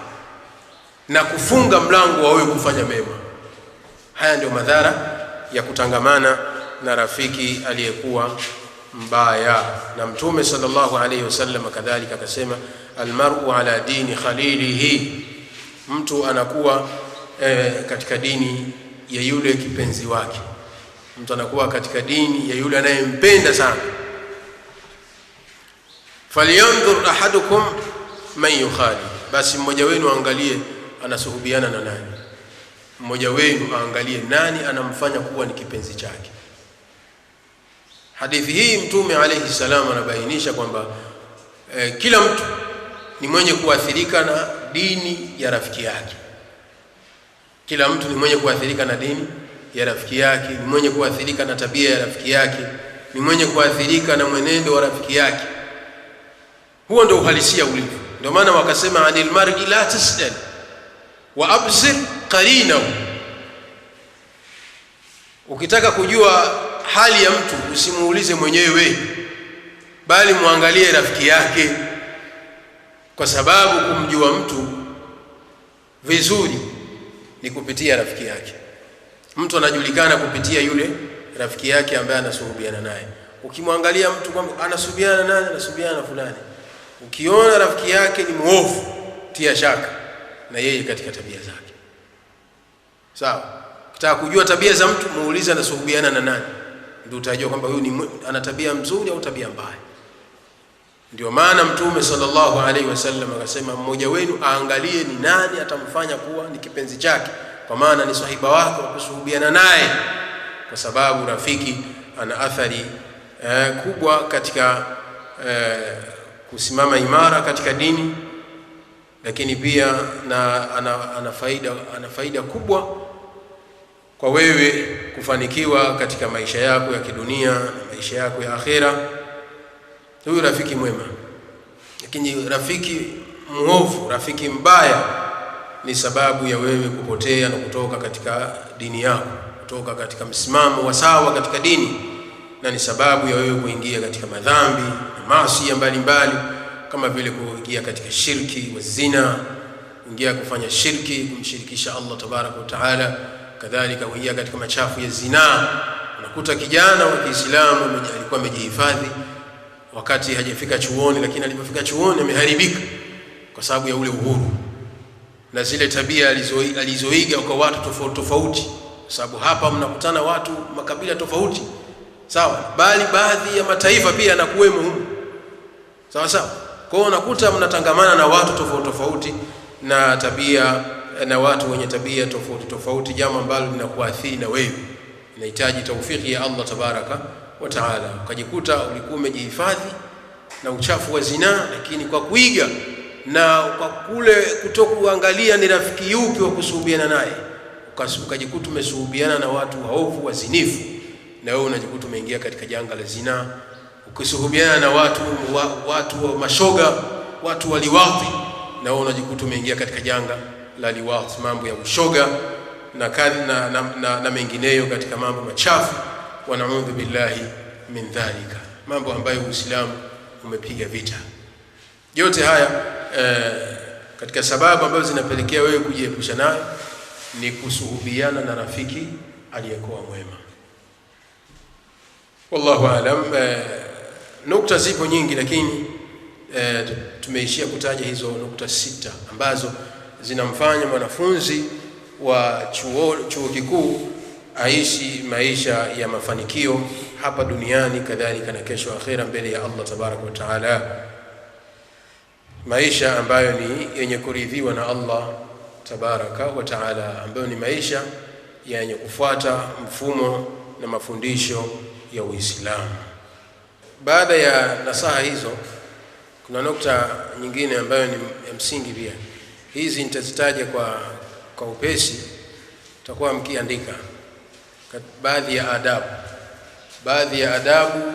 na kufunga mlango wa wewe kufanya mema. Haya ndio madhara ya kutangamana na rafiki aliyekuwa mbaya. Na Mtume sallallahu alayhi wasallam kadhalika akasema, almar'u ala dini khalilihi, mtu anakuwa katika dini ya yule kipenzi wake, mtu anakuwa katika dini ya yule anayempenda sana. Falyanzur ahadukum man yukhali, basi mmoja wenu angalie anasuhubiana na nani. Mmoja wenu aangalie nani anamfanya kuwa ni kipenzi chake. Hadithi hii Mtume alayhi salam anabainisha kwamba kila mtu ni mwenye kuathirika na dini ya rafiki yake. Kila mtu ni mwenye kuathirika na dini ya rafiki yake, ni mwenye kuathirika na tabia ya rafiki yake, ni mwenye kuathirika na mwenendo wa rafiki yake. Huo ndio uhalisia ulivyo. Ndio maana wakasema anil mar'i la tasal wa absir qarinahu. Ukitaka kujua hali ya mtu usimuulize mwenyewe, bali muangalie rafiki yake, kwa sababu kumjua mtu vizuri ni kupitia rafiki yake. Mtu anajulikana kupitia yule rafiki yake ambaye anasuhubiana naye. Ukimwangalia mtu kwamba anasuhubiana nani, anasuhubiana na fulani, ukiona rafiki yake ni muovu, tia shaka na yeye katika tabia zake. Sawa? Ukitaka kujua tabia za mtu, muulize anasuhubiana na nani, ndio utajua kwamba huyu ana tabia nzuri au tabia mbaya. Ndio maana Mtume sallallahu alaihi wasallam akasema, mmoja wenu aangalie ni nani atamfanya kuwa ni kipenzi chake, kwa maana ni sahiba wake wa kusuhubiana naye, kwa sababu rafiki ana athari kubwa katika kusimama imara katika dini, lakini pia ana faida kubwa kwa wewe kufanikiwa katika maisha yako ya kidunia na maisha yako ya akhera. Huyu rafiki mwema. Lakini rafiki muovu, rafiki mbaya, ni sababu ya wewe kupotea na kutoka katika dini yako, kutoka katika msimamo wa sawa katika dini, na ni sababu ya wewe kuingia katika madhambi na maasi mbalimbali, kama vile kuingia katika shirki wa zina, kuingia kufanya shirki, kumshirikisha Allah tabaraka wa taala, kadhalika kuingia katika machafu ya zina. Unakuta kijana wa Kiislamu alikuwa amejihifadhi wakati hajafika chuoni, lakini alipofika chuoni ameharibika kwa sababu ya ule uhuru na zile tabia alizoiga kwa watu tofauti tofauti, kwa sababu hapa mnakutana watu makabila tofauti, sawa, bali baadhi ya mataifa pia yanakuwemo huko, sawa sawa. Kwa hiyo unakuta mnatangamana na watu tofauti tofauti na tabia na watu wenye tabia tofauti tofauti, jambo ambalo linakuathiri na wewe. Inahitaji taufiki ya Allah tabaraka wa taala. Ukajikuta ulikuwa umejihifadhi na uchafu wa zina, lakini kwa kuiga na kwa kule kutokuangalia ni rafiki yupi wa kusuhubiana naye, ukajikuta umesuhubiana na watu waovu wazinifu, na wewe unajikuta umeingia katika janga la zina. Ukisuhubiana na watu wa mashoga, watu wa liwathi, na wewe unajikuta umeingia katika janga la liwathi, mambo ya ushoga na mengineyo katika mambo machafu, wa na'udhu billahi min dhalika, mambo ambayo Uislamu umepiga vita. Yote haya katika sababu ambazo zinapelekea wewe kujiepusha nayo ni kusuhubiana na rafiki aliyekuwa mwema. Wallahu aalam. Nukta zipo nyingi, lakini tumeishia kutaja hizo nukta 6 ambazo zinamfanya mwanafunzi wa chuo kikuu aishi maisha ya mafanikio hapa duniani, kadhalika na kesho akhera mbele ya Allah tabaraka wa taala, maisha ambayo ni yenye kuridhiwa na Allah tabaraka wa taala, ambayo ni maisha yenye kufuata mfumo na mafundisho ya Uislamu. Baada ya nasaha hizo, kuna nukta nyingine ambayo ni ya msingi pia. Hizi nitazitaja kwa upesi, tutakuwa mkiandika baadhi ya adabu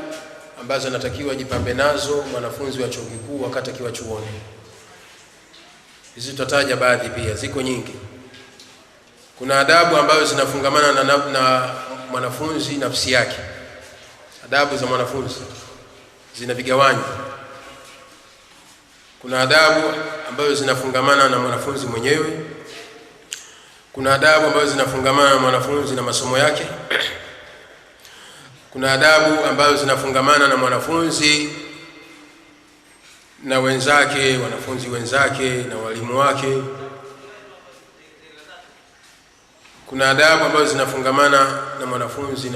ambazo natakiwa jipambe nazo mwanafunzi wa chuo kikuu wakati akiwa chuoni. Hizi tutataja baadhi, pia ziko nyingi. Kuna adabu ambazo zinafungamana na mwanafunzi nafsi yake. Adabu za mwanafunzi zina vigawanyo. Kuna adabu ambazo zinafungamana na mwanafunzi mwenyewe. Kuna adabu ambazo zinafungamana na mwanafunzi na masomo yake. Kuna adabu ambazo zinafungamana na mwanafunzi na wenzake, wanafunzi wenzake na walimu wake. Kuna adabu ambazo zinafungamana na mwanafunzi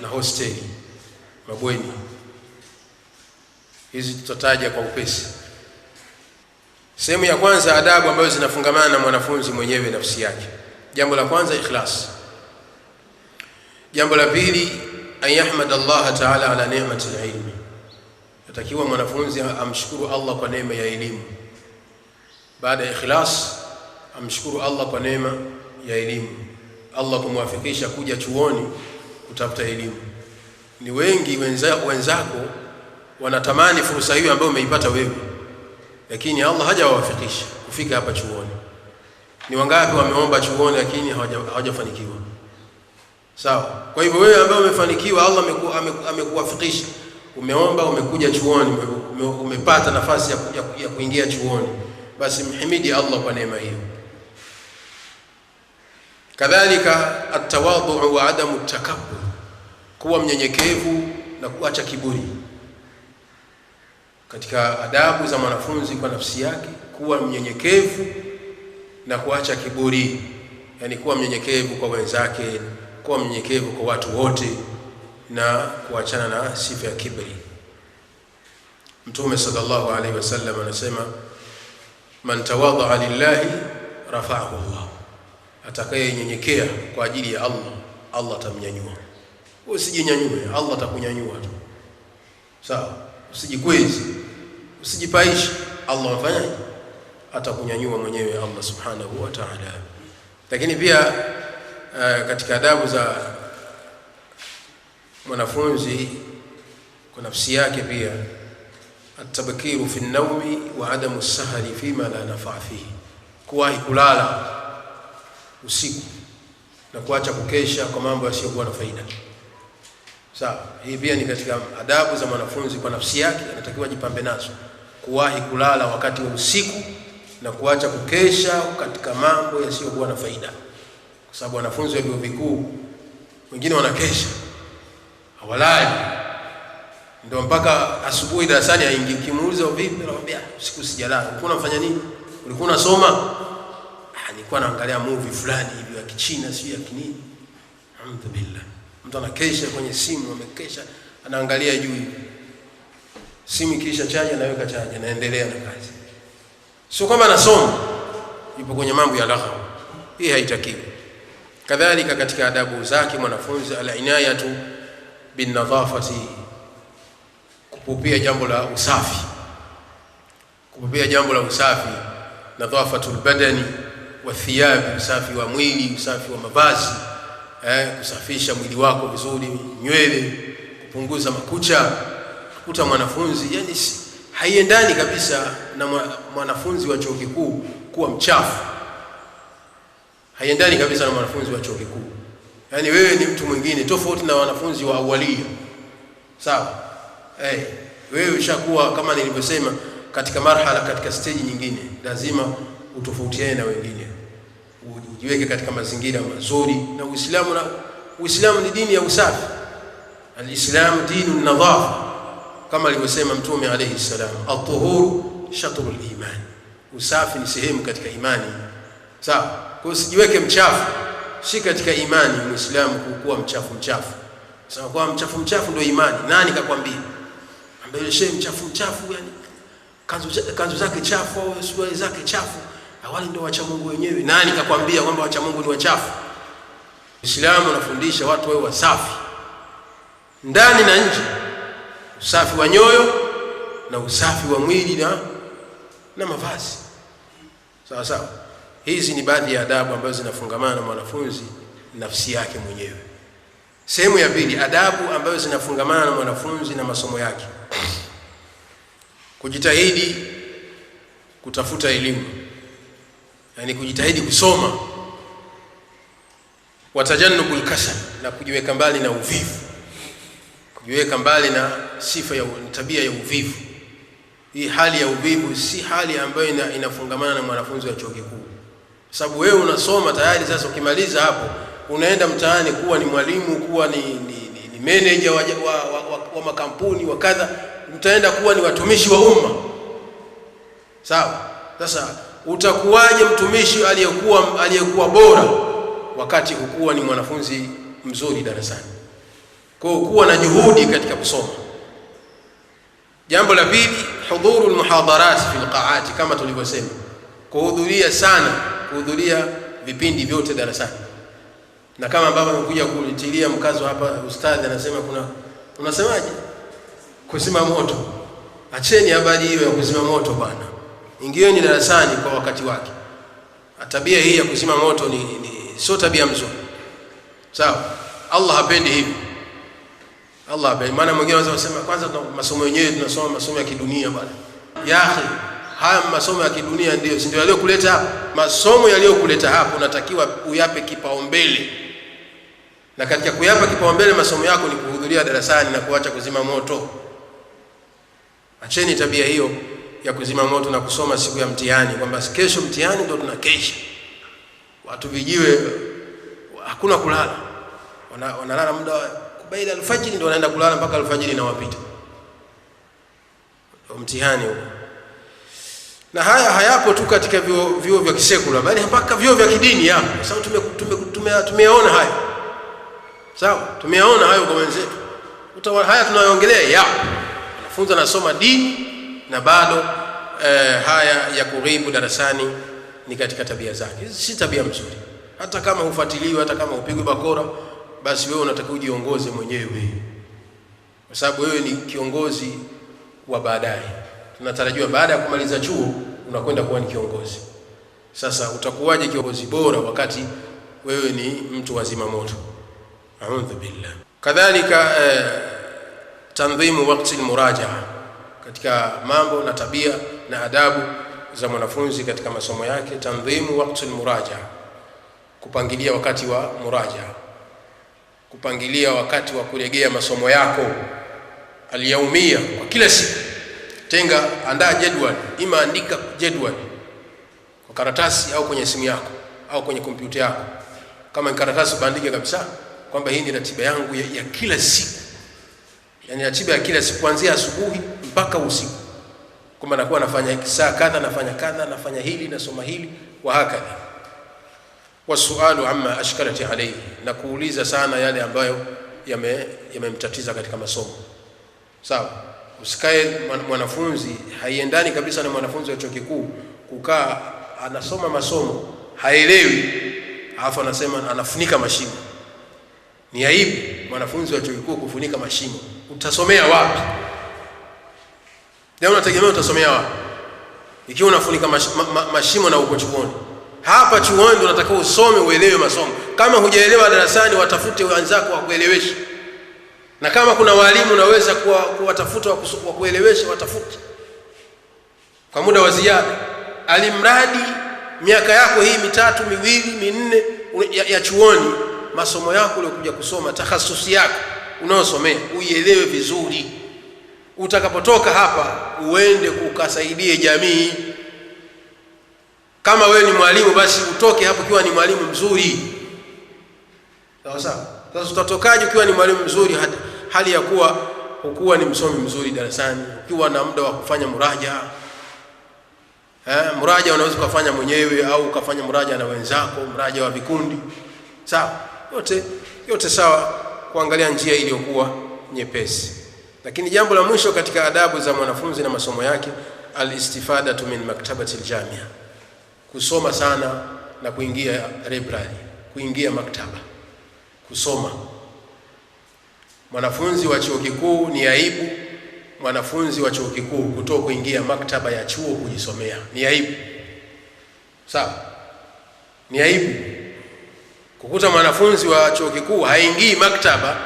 na hosteli, mabweni. Hizi tutataja kwa upesi. Sehemu ya kwanza, adabu ambazo zinafungamana na mwanafunzi mwenyewe nafsi yake. Jambo la kwanza, ikhlas. Jambo la pili, an yahmad Allah ta'ala ala ni'mati al-ilm. Yatakiwa mwanafunzi amshukuru Allah kwa neema ya elimu. Baada ya ikhlas, amshukuru Allah kwa neema ya elimu, Allah kumwafikisha kuja chuoni kutafuta elimu. Ni wengi wenzako wanatamani fursa hiyo ambayo umeipata wewe, lakini Allah hajawafikisha kufika hapa chuoni. Ni wangapi wameomba chuoni lakini hawajafanikiwa? Sawa. Kwa hivyo wewe ambaye umefanikiwa, Allah amekuwafikisha, umeomba, umekuja chuoni, umepata nafasi ya kuingia chuoni, basi mhimidi Allah kwa neema hiyo. Kadhalika at-tawadhu wa adamu at-takabbur, kuwa mnyenyekevu na kuacha kiburi. Katika adabu za mwanafunzi kwa nafsi yake, kuwa mnyenyekevu na kuacha kiburi, yani kuwa mnyenyekevu kwa wenzake, kuwa mnyenyekevu kwa watu wote na kuachana na sifa ya kiburi. Mtume sallallahu alaihi wasallam anasema, man tawadha lillahi rafa'ahu Allah. Atakayenyenyekea kwa ajili ya Allah, Allah atamnyanyua. Usijinyanyue, Allah atakunyanyua tu. Sawa? Usijikwezi, usijipaishi, Allah afanye, atakunyanyua mwenyewe Allah subhanahu wa ta'ala. Lakini pia katika adabu za mwanafunzi kwa nafsi yake pia, at-tabkiru fi an-nawmi wa adamu as-sahri fima la nafa fihi, kuwahi kulala usiku na kuacha kukesha kwa mambo yasiyokuwa na faida. Sawa, hii pia ni katika adabu za mwanafunzi kwa nafsi yake, anatakiwa jipambe nazo, kuwahi kulala wakati wa usiku na kuacha kukesha katika mambo yasiyokuwa na faida. Kwa sababu wanafunzi wa vyuo vikuu wengine wanakesha, hawalali, ndio mpaka asubuhi darasani aingie. Kimuuliza vipi, anamwambia usiku sijalala. Ulikuwa unafanya nini? Ulikuwa unasoma? Nilikuwa naangalia movie fulani hivi ya Kichina sio ya kinini. Alhamdulillah. Mtu anakesha kwenye simu, amekesha anaangalia juu hivi. Simu kisha chaja, naweka chaja, naendelea na kazi. Sio kama anasoma, yupo kwenye mambo ya lagha. Hii haitakiwi. Kadhalika katika adabu zake mwanafunzi, al-inayatu bin nadhafati, kupupia jambo la usafi. Kupupia jambo la usafi, nadhafatul badani wa thiyab, usafi wa mwili, usafi wa mavazi, kusafisha mwili wako vizuri, nywele, kupunguza makucha. Kuta mwanafunzi, yani haiendani kabisa na mwanafunzi wa chuo kikuu kuwa mchafu. Haiendani kabisa na mwanafunzi wa chuo kikuu. Yani wewe ni mtu mwingine tofauti na wanafunzi wa awalia. Sawa? Wewe ushakuwa kama nilivyosema katika marhala, katika stage nyingine, lazima utofautiane na wengine. Ujiweke katika mazingira mazuri na Uislamu ni dini ya usafi. Al-Islam dinu nadhafa. kama alivyosema Mtume alayhi salam, at-tuhuru shatrul iman, usafi ni sehemu katika imani. Sawa? Kwa usijiweke mchafu, si katika imani Muislamu kuwa mchafu. Sasa kwa mchafu ndio imani. Nani kakwambia? Ambaye shehe mchafu yani kanzu zake chafu au suruali zake chafu, awali ndio wacha Mungu wenyewe. Nani kakwambia kwamba wacha Mungu ni wachafu? Uislamu unafundisha watu wawe wasafi ndani na nje, usafi wa nyoyo na usafi wa mwili na mavazi. Sawa sawa. Hizi ni baadhi ya adabu ambazo zinafungamana na mwanafunzi nafsi yake mwenyewe. Sehemu ya pili, adabu ambazo zinafungamana na mwanafunzi na masomo yake. Kujitahidi kutafuta elimu, yani kujitahidi kusoma. Watajannubul kasal, na kujiweka mbali na uvivu, kujiweka mbali na sifa ya tabia ya uvivu. Hii hali ya uvivu si hali ambayo inafungamana na mwanafunzi wa chuo kikuu, sababu wewe unasoma tayari. Sasa ukimaliza hapo unaenda mtaani kuwa ni mwalimu, kuwa ni manager wa makampuni wa kadha, utaenda kuwa ni watumishi wa umma. Sawa? Sasa utakuwaje mtumishi aliyekuwa bora wakati hukuwa ni mwanafunzi mzuri darasani? Kwa kuwa na juhudi katika kusoma. Jambo la pili, hudhurul muhadarat fil qa'ati, kama tulivyosema, kuhudhuria vipindi vyote darasani. Na kama ambavyo nimekuja kulitilia mkazo hapa, ustadhi anasema unasemaje? Kuzima moto. Acheni habari hiyo ya kuzima moto bwana. Ingieni darasani kwa wakati wake. Tabia hii ya kuzima moto sio tabia nzuri. Sawa? Allah hapendi hivi. Allah hapendi. Maana mwingine anaweza kusema kwanza masomo yenyewe tunasoma masomo ya kidunia bwana. Ya akhi, haya masomo ya kidunia ndio yaliyokuleta hapa. Masomo yaliyokuleta hapa unatakiwa uyape kipaumbele. Na katika kuyapa kipaumbele masomo yako ni kuhudhuria darasani na kuacha kuzima moto. Acheni tabia hiyo ya kuzima moto na kusoma siku ya mtihani, kwamba kesho mtihani ndio tunakesha. Watu vijiwe hakuna kulala. Wanalala muda baada alfajiri ndio wanaenda kulala mpaka alfajiri na wapita. Mtihani huo. Na haya hayapo tu katika vyuo vya kisekula, bali mpaka vyuo vya kidini hapo. Sababu tumeona haya. Sawa? Tumeona hayo kwa wenzetu. Haya tunayoongelea yapo. Wanafunzi wanasoma dini na bado haya ya kughibu darasani ni katika tabia zake. Hizi si tabia nzuri. Hata kama hufuatiliwi, hata kama upigwe bakora, basi wewe unatakiwa ujiongoze mwenyewe. Kwa sababu wewe ni kiongozi wa baadaye. Tunatarajiwa baada ya kumaliza chuo unakwenda kuwa ni kiongozi. Sasa utakuwaje kiongozi bora wakati wewe ni mtu wa zima moto? A'udhu billah. Kadhalika tanzimu wakati almurajaa, katika mambo na tabia na adabu za mwanafunzi katika masomo yake. Tanzimu wakati almurajaa, kupangilia wakati wa murajaa, kupangilia wakati wa kurejea masomo yako aliyaumia kwa kila siku. Andaa jadwal, ima andika jadwal kwa karatasi au kwenye simu yako au kwenye kompyuta yako. Kama ni karatasi bandike kabisa kwamba hii ni ratiba yangu ya kila siku. Yani ratiba ya kila siku kuanzia asubuhi mpaka usiku. Kwamba nakuwa nafanya saa kadha, nafanya hili, nasoma hili wa hakadha. Wasualu amma ashkalati alayhi, na kuuliza sana yale ambayo yamemtatiza katika masomo. Sawa? Usikae mwanafunzi haiendani kabisa na mwanafunzi wa chuo kikuu kukaa anasoma masomo haelewi alafu anasema anafunika mashimo. Ni aibu mwanafunzi wa chuo kikuu kufunika mashimo. Utasomea wapi? Leo unategemea utasomea wapi ikiwa unafunika mashimo na uko chuoni? Hapa chuoni ndio unatakiwa usome uelewe masomo. Kama hujaelewa darasani, watafute wenzako wakueleweshe. Na kama kuna walimu unaweza kuwatafuta wa kuelewesha, watafute kwa muda wa ziada. Alimradi miaka yako hii 3, 2, 4 ya chuoni, masomo yako uliokuja kusoma, takhasusi yako unaosomea uielewe vizuri. Utakapotoka hapa uende kukasaidie jamii. Kama wewe ni mwalimu, basi utoke hapo ukiwa ni mwalimu mzuri. Sawa sawa? Sasa utatokaje ukiwa ni mwalimu mzuri hali ya kuwa hukuwa ni msomi mzuri darasani, ukiwa na muda wa kufanya muraja, muraja unaweza kufanya mwenyewe au ukafanya muraja na wenzako, muraja wa vikundi, sawa, yote sawa, kuangalia njia iliyokuwa nyepesi. Lakini jambo la mwisho katika adabu za mwanafunzi na masomo yake, al-istifadatu min maktabati al-jamia, kusoma sana na kuingia library, kuingia maktaba, kusoma. Mwanafunzi wa chuo kikuu ni aibu mwanafunzi wa chuo kikuu kutoka kuingia maktaba ya chuo kujisomea, ni aibu. Sawa, ni aibu kukuta mwanafunzi wa chuo kikuu haingii maktaba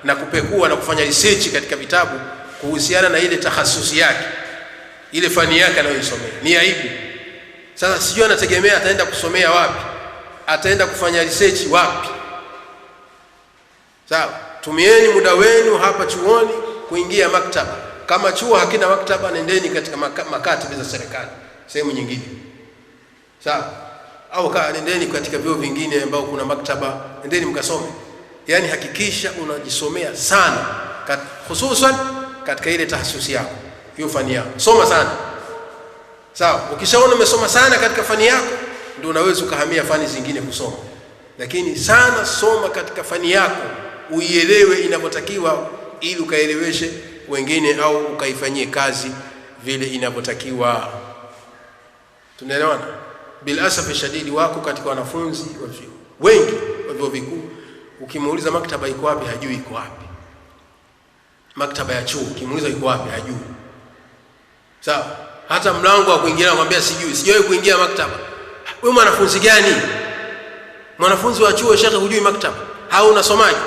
na kupekua na kufanya research katika vitabu kuhusiana na ile takhasusi yake, ile fani yake anayosomea. Ni aibu. Sasa sijui anategemea ataenda kusomea wapi, ataenda kufanya research wapi? Sawa, tumieni muda wenu hapa chuoni kuingia maktaba. Kama chuo hakina maktaba, nendeni katika makatibu za serikali sehemu nyingine, sawa, au nendeni katika vyuo vingine ambao kuna maktaba, nendeni mkasome. Yani hakikisha unajisomea sana, hususan katika ile tahasusi yako, hiyo fani yako, soma sana. Sawa, ukishaona umesoma sana katika fani yako, ndio unaweza ukahamia fani zingine kusoma. Lakini sana soma katika fani yako, uielewe inavyotakiwa, ili ukaeleweshe wengine au ukaifanyie kazi vile inavyotakiwa. Tunaelewana? Bil asafi shadidi, wako katika wanafunzi wengi wa vyuo vikuu, ukimuuliza maktaba iko wapi, hajui iko wapi. Maktaba ya chuo ukimuuliza iko wapi, hajui. Sawa, hata mlango wa kuingia anamwambia sijawahi kuingia maktaba. Wewe mwanafunzi gani? Mwanafunzi wa chuo shaka hujui maktaba? Au unasomaje?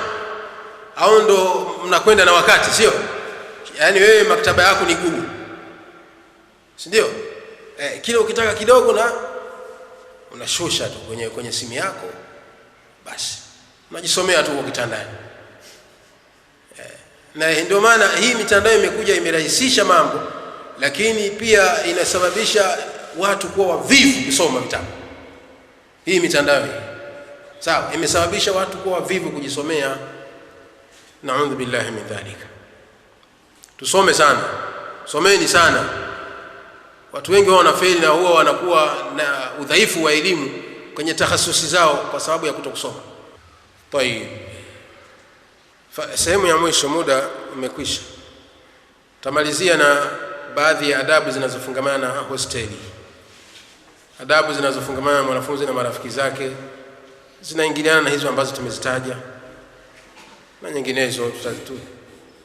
Au ndo mnakwenda na wakati, sio? Yaani wewe maktaba yako ni Google, si ndio? Kile ukitaka kidogo na unashusha tu kwenye simu yako, basi unajisomea tu kwa kitandani. Na ndio maana hii mitandao imekuja, imerahisisha mambo, lakini pia inasababisha watu kuwa wavivu kusoma vitabu. Hii mitandao hii, sawa, imesababisha watu kuwa wavivu kujisomea. Naudhu billahi min dhalika. Tusome sana, someni sana. Watu wengi wao wanafeli na huwa wanakuwa na udhaifu wa elimu kwenye takhasusi zao kwa sababu ya kutokusoma. Tayeb, sehemu ya mwisho, muda umekwisha. Tamalizia na baadhi ya adabu zinazofungamana na hosteli. Adabu zinazofungamana na mwanafunzi na marafiki zake zinaingiliana na hizo ambazo tumezitaja, na nyinginezo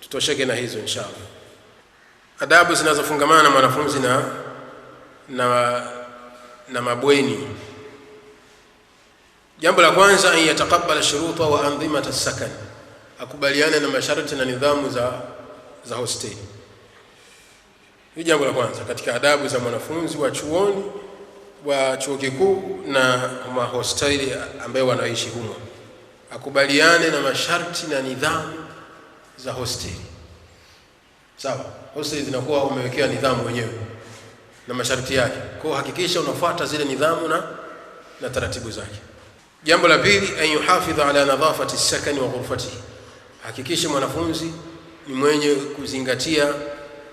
tutosheke na hizo inshallah. Adabu zinazofungamana na mwanafunzi na mabweni. Jambo la kwanza, yatakabala shuruta wa andhimata sakan, akubaliane na masharti na nidhamu za hosteli. Hii jambo la kwanza katika adabu za mwanafunzi wa chuoni, wa chuo kikuu na mahosteli ambayo wanaishi humo, akubaliane na masharti na nidhamu za hosteli. Sawa, hosteli zinakuwa umewekewa nidhamu wenyewe na masharti yake, kwa hakikisha unafuata zile nidhamu na taratibu zake. Jambo la pili, an yuhafidha ala nadhafati sakani wa ghurfatihi, hakikisha mwanafunzi ni mwenye kuzingatia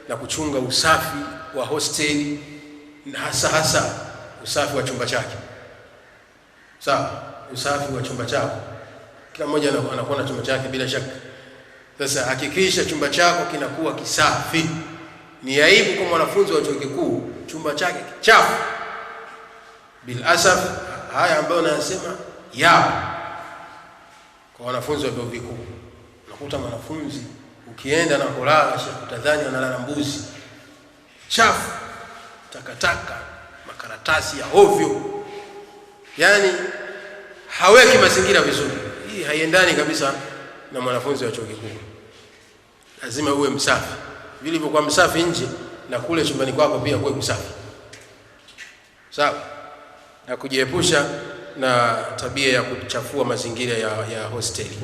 na kuchunga usafi wa hosteli, na hasa usafi wa chumba chake. Sawa, usafi wa chumba chako, kila mmoja anakuwa na chumba chake bila shaka. Sasa hakikisha chumba chako kinakuwa kisafi. Ni aibu kwa mwanafunzi wa chuo kikuu chumba chake kichafu. Bil asaf, haya ambayo nasema kwa wanafunzi wa vyuo vikuu, unakuta mwanafunzi ukienda na kulala utadhani analala mbuzi. Chafu, takataka, makaratasi ya ovyo, yani haweki mazingira vizuri. Hii haiendani kabisa na mwanafunzi wa chuo kikuu. Lazima uwe msafi. Vile kwa msafi nje, na kule chumbani kwako pia uwe msafi. Sawa? Na kujiepusha na tabia ya kuchafua mazingira ya hosteli.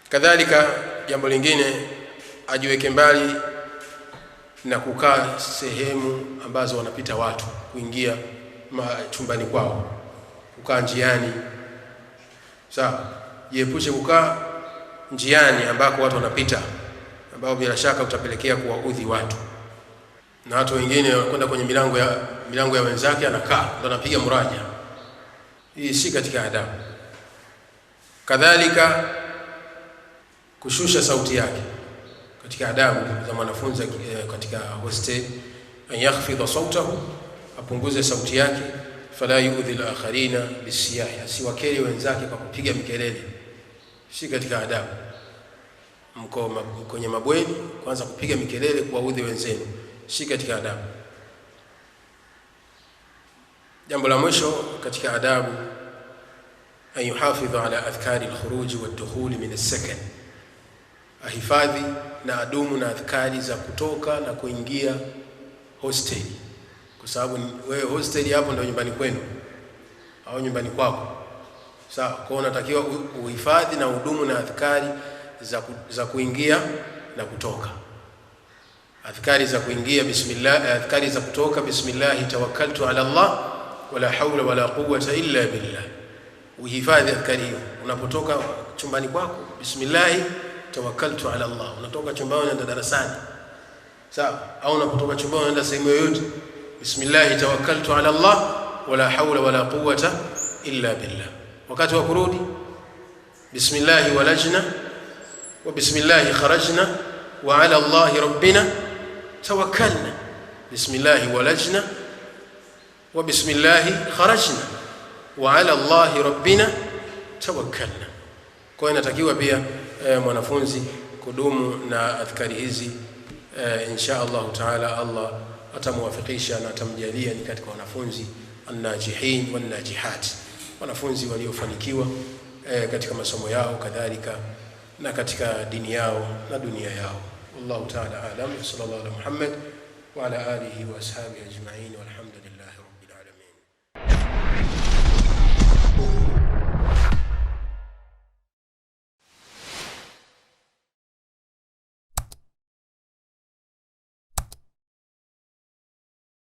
Kadhalika jambo lingine, ajiweke mbali na kukaa sehemu ambazo wanapita watu kuingia chumbani kwao, kukaa njiani. Sawa, jiepushe kukaa njiani ambako watu wanapita, ambao bila shaka utapelekea kuwaudhi watu. Na watu wengine wanakwenda kwenye milango ya wenzake, anakaa ndio anapiga muraja. Hii si katika adabu. Kadhalika kushusha sauti yake katika adabu za mwanafunzi katika hostel, an yakhfidha sautahu, apunguze sauti yake, fala yu'dhi al-akharina bisiyahi, asiwakere wenzake kwa kupiga mikelele. Si katika adabu. Mko kwenye mabweni kwanza kupiga mikelele kuwaudhi wenzenu, si katika adabu. Jambo la mwisho katika adabu, an yuhafidha ala adhkari al-khuruj wad-dukhul min as-sakan, ahifadhi na adumu na adhkari za kutoka na kuingia hostel, kwa sababu wewe hostel hapo ndio nyumbani kwenu au nyumbani kwako. Sawa, kwa unatakiwa uhifadhi na udumu na adhkari za kuingia na kutoka. Adhkari za kuingia bismillah, adhkari za kutoka bismillah tawakkaltu ala Allah wala hawla wala quwwata illa billah. Uhifadhi adhkari hiyo. Unapotoka chumbani kwako, bismillah tawakkaltu ala Allah. Unatoka chumbani unaenda darasani, sawa, au unapotoka chumbani unaenda sehemu yoyote, bismillah tawakkaltu ala Allah wala hawla wala quwwata illa billah. Wakati wa kurudi, bismillah walajna wa bismillah kharajna wa ala Allah rabbina tawakkalna. Bismillah walajna wa bismillah kharajna wa ala Allah rabbina tawakkalna. Kwa hiyo inatakiwa pia mwanafunzi kudumu na adhkari hizi. Insha Allah taala Allah atamuwafikisha na atamjalia ni katika wanafunzi an-najihin wan-najihat, wanafunzi waliofanikiwa katika masomo yao, kadhalika na katika dini yao na dunia yao. Wallahu taala alam. Sallallahu ala Muhammad wa ala alihi wa ashabihi ajma'in walhamdulillah.